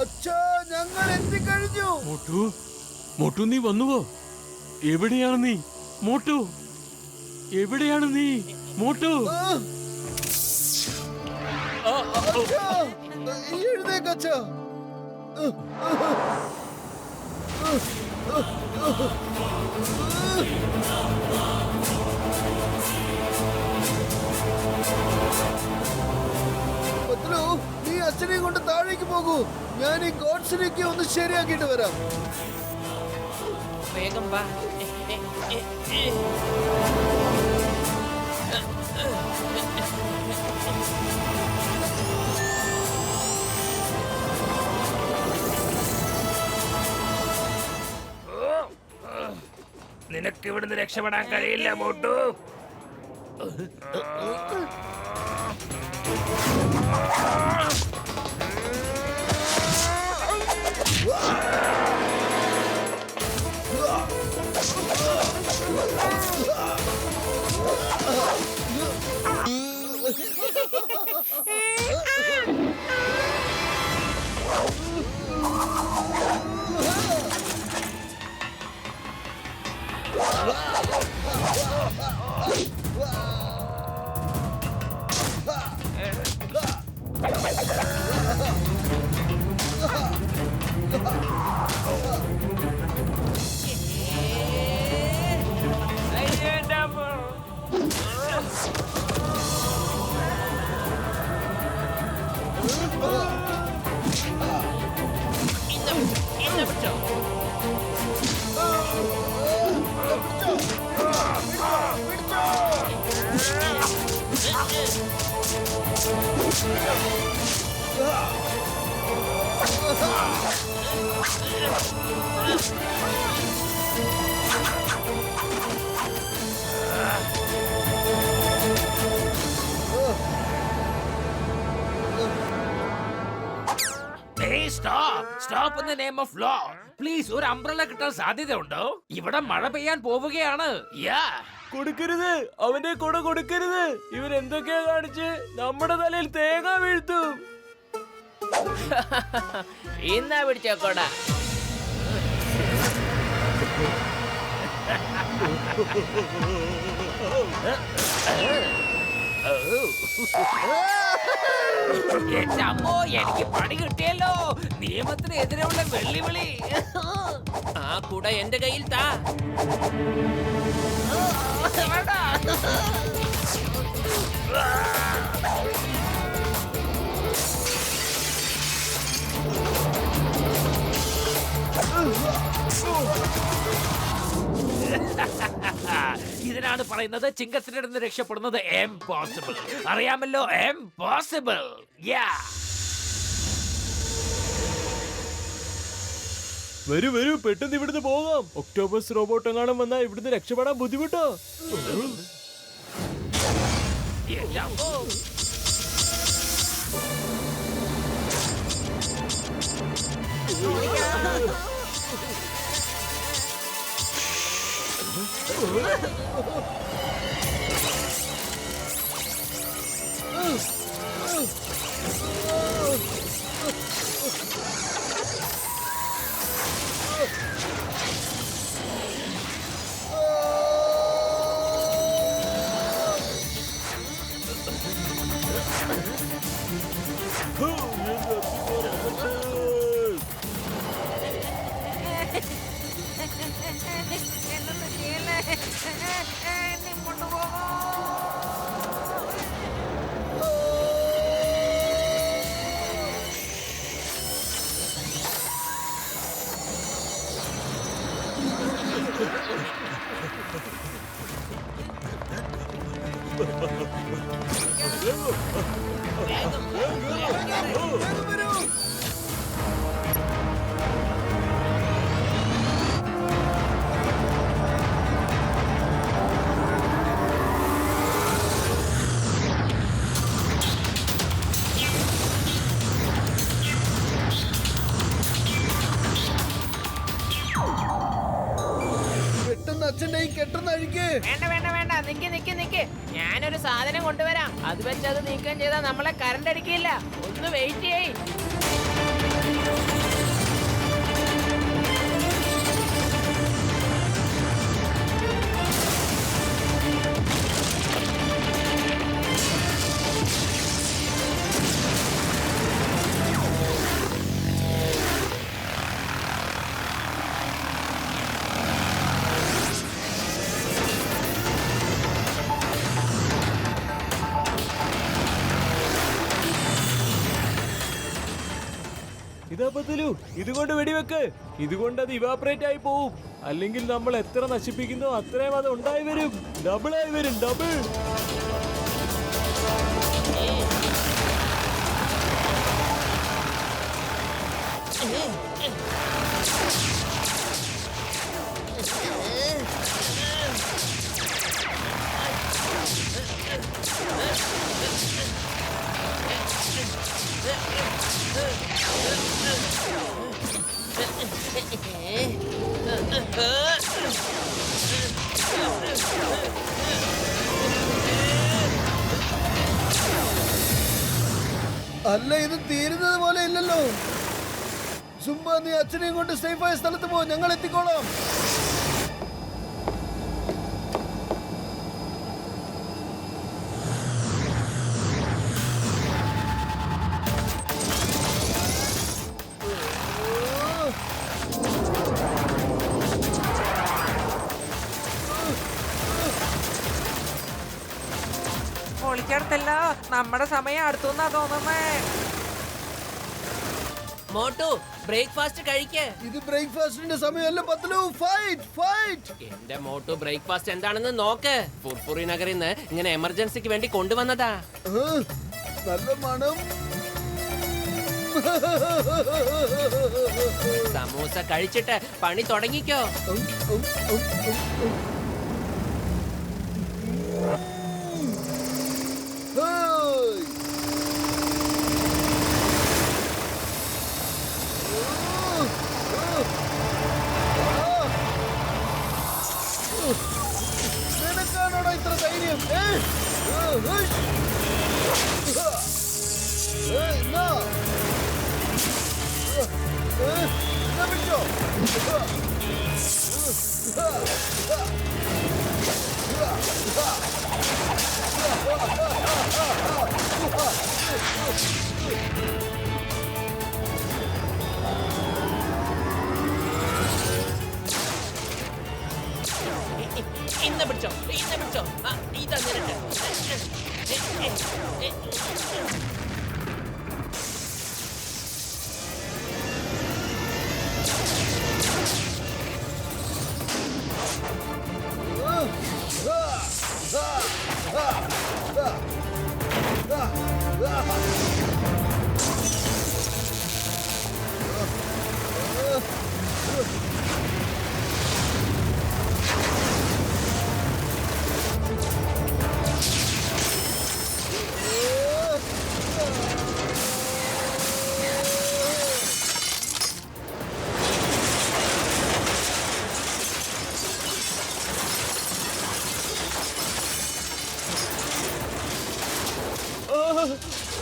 അച്ഛാ, ഞങ്ങൾ എത്തിക്കഴിഞ്ഞു. മോട്ടു, മോട്ടു നീ വന്നുവോ? എവിടെയാണ് നീ? മോട്ടു, എവിടെയാണ് നീ? മോട്ടു. അച്ഛാ, എഴുന്നേക്ക് അച്ഛാ. പത്ലു, നീ അച്ഛനെയും കൊണ്ട് താഴേക്ക് പോകൂ. ഞാൻ ഈ ഗോഡ്സിനെയൊക്കെ ഒന്ന് ശരിയാക്കിയിട്ട് വരാം. വേഗം വാ. നിനക്ക് ഇവിടുന്ന് രക്ഷപ്പെടാൻ കഴിയില്ല Motu. Stop in the name of law. Please ഒരു അംബ്രല കിട്ടാൻ സാധ്യതയുണ്ടോ? ഇവിടെ മഴ പെയ്യാൻ പോവുകയാണ്. കൊടുക്കരുത്, അവന്റെ കുട കൊടുക്കരുത്. ഇവൻ എന്തൊക്കെയാ കാണിച്ച് നമ്മുടെ തലയിൽ തേങ്ങ വീഴ്ത്തും. ഇന്നാ പിടിച്ചോ കൊട. എന്റെ അമ്മോ, എനിക്ക് പണി കിട്ടിയല്ലോ. നിയമത്തിന് എതിരെയുള്ള വെല്ലുവിളി. ആ കുട എന്റെ കയ്യിൽ താ. ഇതിനാണ് പറയുന്നത് ചിങ്കത്തിന്റെ അടുത്ത് രക്ഷപ്പെടുന്നത് എംപോസിബിൾ. അറിയാമല്ലോ, എംപോസിബിൾ. വരൂ വരൂ, പെട്ടെന്ന് ഇവിടുന്ന് പോകാം. ഒക്ടോബസ് റോബോട്ട് എങ്ങാനും വന്നാൽ ഇവിടുന്ന് രക്ഷപ്പെടാൻ ബുദ്ധിമുട്ടോ? എന്റെ അമ്മോ. അച്ഛന്റെ ഈ കെട്ടുന്ന അഴിക്ക്. വേണ്ട വേണ്ട വേണ്ട, നിക്ക് നിക്ക് നിക്ക്. ഞാനൊരു സാധനം കൊണ്ടുവരാം. അത് വെച്ച് അത് നീക്കം ചെയ്താൽ നമ്മളെ കറണ്ട് അടിക്കില്ല. ഒന്ന് വെയിറ്റ് ചെയ്യ്. ഇതാ പത്തലു, ഇതുകൊണ്ട് വെടിവെക്ക്. ഇതുകൊണ്ട് അത് ഇവാപറേറ്റ് ആയി പോവും. അല്ലെങ്കിൽ നമ്മൾ എത്ര നശിപ്പിക്കുന്നോ അത്രയും അത് ഉണ്ടായി വരും. ഡബിളായി വരും, ഡബിൾ. അല്ല, ഇത് തീരുന്നത് പോലെ ഇല്ലല്ലോ. സുംബ, നീ അച്ഛനെയും കൊണ്ട് സേഫായ സ്ഥലത്ത് പോ, ഞങ്ങൾ എത്തിക്കോളാം. വിളിച്ചെടുത്തല്ലോ. നമ്മുടെ സമയം അടുത്തുന്നാ തോന്നുന്നേ. മോട്ടു ബ്രേക്ക്ഫാസ്റ്റ് കഴിക്ക്. ഇത് ബ്രേക്ക്ഫാസ്റ്റിന്റെ സമയമല്ല പത്ലു. Fight fight. എന്റെ മോട്ടു ബ്രേക്ക്ഫാസ്റ്റ് എന്താണെന്ന് നോക്ക്. ഫുർഫുറി നഗറിൽ നിന്ന് ഇങ്ങനെ എമർജൻസിക്ക് വേണ്ടി കൊണ്ടുവന്നതാ. നല്ല മണം. സമൂസ കഴിച്ചിട്ട് പണി തുടങ്ങിക്കോ. നിനക്കാണോടാ ഇത്ര ധൈര്യം? വിട്ടോ. ഇന്ന് പിടിച്ചോ, ഇന്ന് പിടിച്ചോ. ഇതാ നിനക്ക്.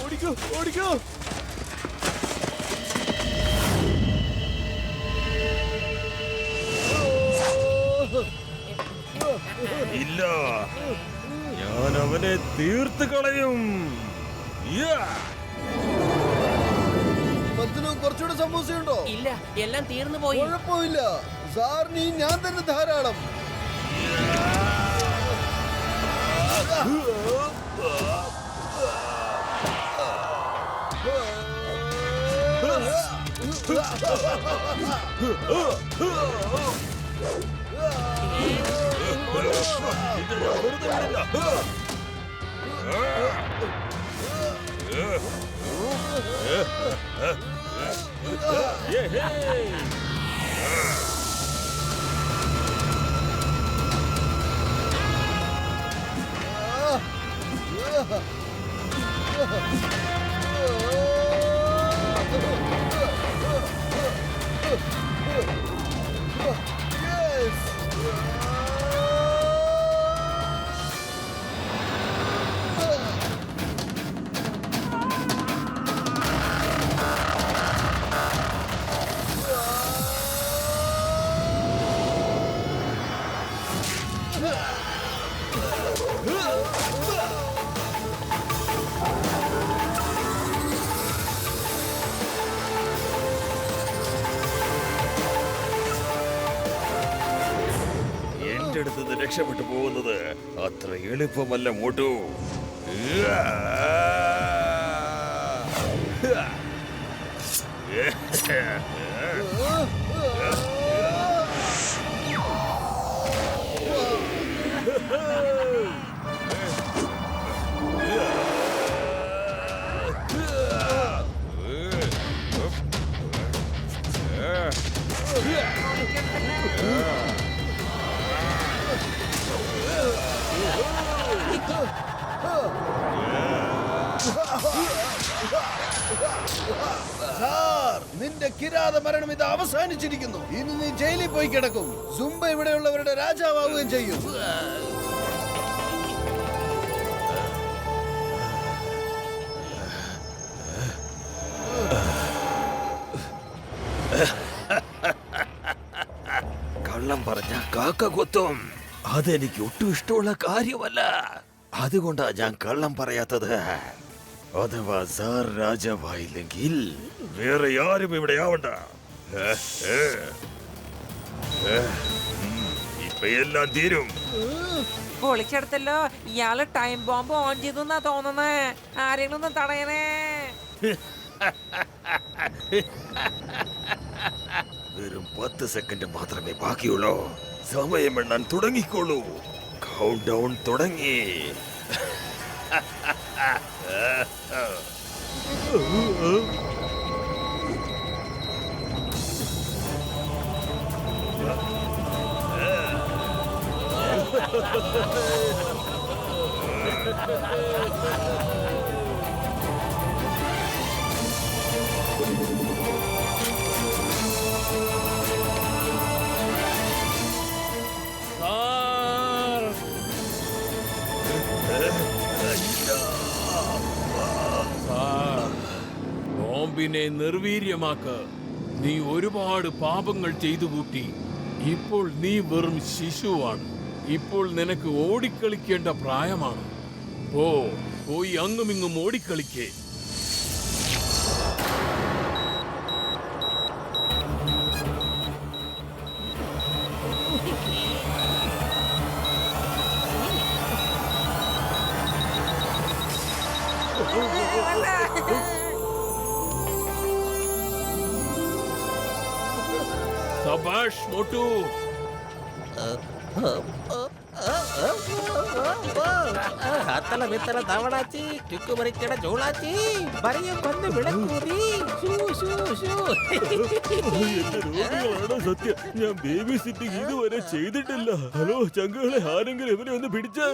ഓടിക്കോ ഓടിക്കോ. ഇല്ല, ഞാൻ അവനെ തീർത്ത് കളയും. പത്ലു കുറച്ചുകൂടെ സമൂസയുണ്ടോ? ഇല്ല, എല്ലാം തീർന്നു പോയി. കുഴപ്പമില്ല സാറിന് ഞാൻ തന്നെ ധാരാളം. എന്റെ അടുത്ത് നിന്ന് രക്ഷപ്പെട്ടു പോകുന്നത് അത്ര എളുപ്പമല്ല മോട്ടു. സാർ, നിന്റെ കിരാത മരണം ഇത് അവസാനിച്ചിരിക്കുന്നു. ഇനി നീ ജയിലിൽ പോയി കിടക്കും. സുംബ ഇവിടെയുള്ളവരുടെ രാജാവുകയും ചെയ്യും. കള്ളം പറഞ്ഞ കാക്ക കൊത്തും. അതെനിക്ക് ഒട്ടും ഇഷ്ടമുള്ള കാര്യമല്ല. അതുകൊണ്ടാ ഞാൻ കള്ളം പറയാത്തത്. അഥവാ സാർ രാജാവായില്ലെങ്കിൽ വേറെ ആരും ഇവിടെ ആവണ്ട. ഇപ്പൊ എല്ലാം തീരും. പൊളിച്ചെടുത്തല്ലോ. ഇയാള് ടൈം ബോംബ് ഓൺ ചെയ്തെന്നാ തോന്നുന്നേ. ആരെങ്കിലും ഒന്ന് തടയണേ. വെറും 10 സെക്കൻഡ് മാത്രമേ ബാക്കിയുള്ളൂ. സമയം എണ്ണാൻ തുടങ്ങിക്കോളൂ. കൗണ്ട് ഡൗൺ തുടങ്ങി. ബോംബിനെ നിർവീര്യമാക്ക്. നീ ഒരുപാട് പാപങ്ങൾ ചെയ്തു കൂട്ടി. ഇപ്പോൾ നീ വെറും ശിശുവാണ്. ഇപ്പോൾ നിനക്ക് ഓടിക്കളിക്കേണ്ട പ്രായമാണ്. പോയി അങ്ങുമിങ്ങും ഓടിക്കളിക്കേ. സബാഷ് മോട്ടു. ಹತ್ತಲ ಬಿತ್ತಲ ದಾವಣಾಚಿ ಚುಕ್ಕು ಮರಿಕಡ ಜೋಳಾಚಿ ಬರೆಯ ಬಂದು വിളക്കൂതി എന്റെ രോഗികളാണ് സത്യം. ഞാൻ ബേബി സിറ്റിംഗ് ഇതുവരെ ചെയ്തിട്ടില്ല. ഹലോ ചങ്കുകളെ, ആരെങ്കിലും ഇവനെ ഒന്ന് പിടിച്ചേ.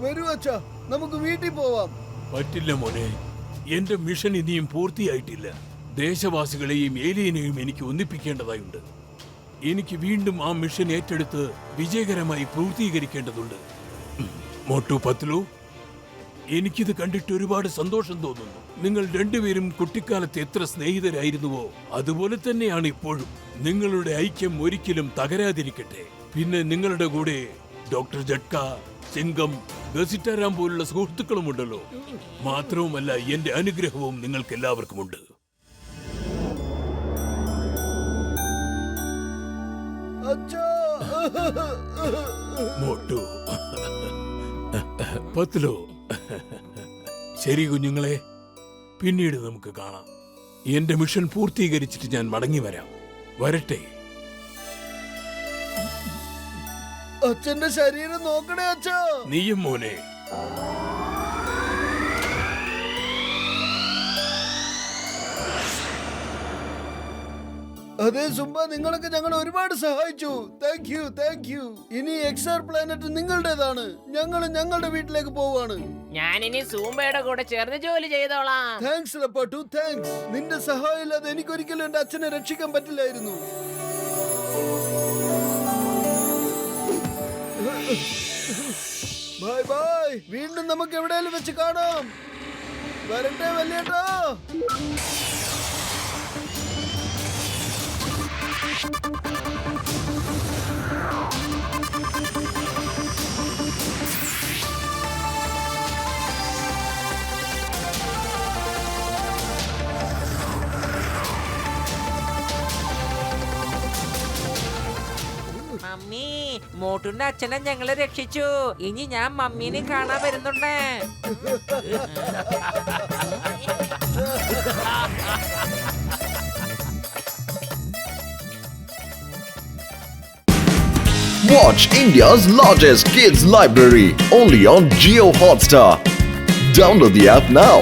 വരൂ അച്ഛാ, നമുക്ക് വീട്ടിൽ പോവാം. പറ്റില്ല മോനെ, എന്റെ മിഷൻ ഇനിയും പൂർത്തിയായിട്ടില്ല. ദേശവാസികളെയും ഏലിയനെയും എനിക്ക് ഒന്നിപ്പിക്കേണ്ടതായുണ്ട്. എനിക്ക് വീണ്ടും ആ മിഷൻ ഏറ്റെടുത്ത് വിജയകരമായി പൂർത്തീകരിക്കേണ്ടതുണ്ട്. മോട്ടു പത്ലു, എനിക്കിത് കണ്ടിട്ട് ഒരുപാട് സന്തോഷം തോന്നുന്നു. നിങ്ങൾ രണ്ടുപേരും കുട്ടിക്കാലത്ത് എത്ര സ്നേഹിതരായിരുന്നുവോ അതുപോലെ തന്നെയാണ് ഇപ്പോഴും. നിങ്ങളുടെ ഐക്യം ഒരിക്കലും തകരാതിരിക്കട്ടെ. പിന്നെ നിങ്ങളുടെ കൂടെ ഡോക്ടർ ജട്ക, സിംഗം, ഗസിറ്റാരാം പോലുള്ള സുഹൃത്തുക്കളുമുണ്ടല്ലോ. മാത്രവുമല്ല, എന്റെ അനുഗ്രഹവും നിങ്ങൾക്ക് എല്ലാവർക്കുമുണ്ട്. മോട്ടു, പത്ലു, ശരി കുഞ്ഞുങ്ങളെ, പിന്നീട് നമുക്ക് കാണാം. എന്റെ മിഷൻ പൂർത്തീകരിച്ചിട്ട് ഞാൻ മടങ്ങി വരാം. വരട്ടെ. അച്ഛന്റെ ശരീരം നോക്കണേ അച്ഛാ. നീയും മോനെ. അതെ സുംബ, നിങ്ങളൊക്കെ ഞങ്ങളെ ഒരുപാട് സഹായിച്ചു. Thank you, thank you. ഇനി എക്സാർ പ്ലാനറ്റ് നിങ്ങളുടേതാണ്. ഞങ്ങൾ ഞങ്ങളുടെ വീട്ടിലേക്ക് പോവാണ്. ഞാനിനി സൂംബയുടെ കൂടെ ചേർന്ന് ജോലി ചെയ്തോളാം. താങ്ക്സ് ലപ്പാട്ടു, താങ്ക്സ്. നിന്റെ സഹായം ഇല്ലാതെ എനിക്കൊരിക്കലും എന്റെ അച്ഛനെ രക്ഷിക്കാൻ പറ്റില്ലായിരുന്നു. Bye bye. വീണ്ടും നമുക്ക് എവിടെയെങ്കിലും വെച്ച് കാണാം. വരട്ടെ വല്യേട്ടാ. മമ്മി, മോട്ടുന്റെ അച്ഛനെ ഞങ്ങളെ രക്ഷിച്ചു. ഇനി ഞാൻ മമ്മീനെ കാണാൻ വരുന്നുണ്ട്. Watch India's largest kids library only on Jio Hotstar. Download the app now.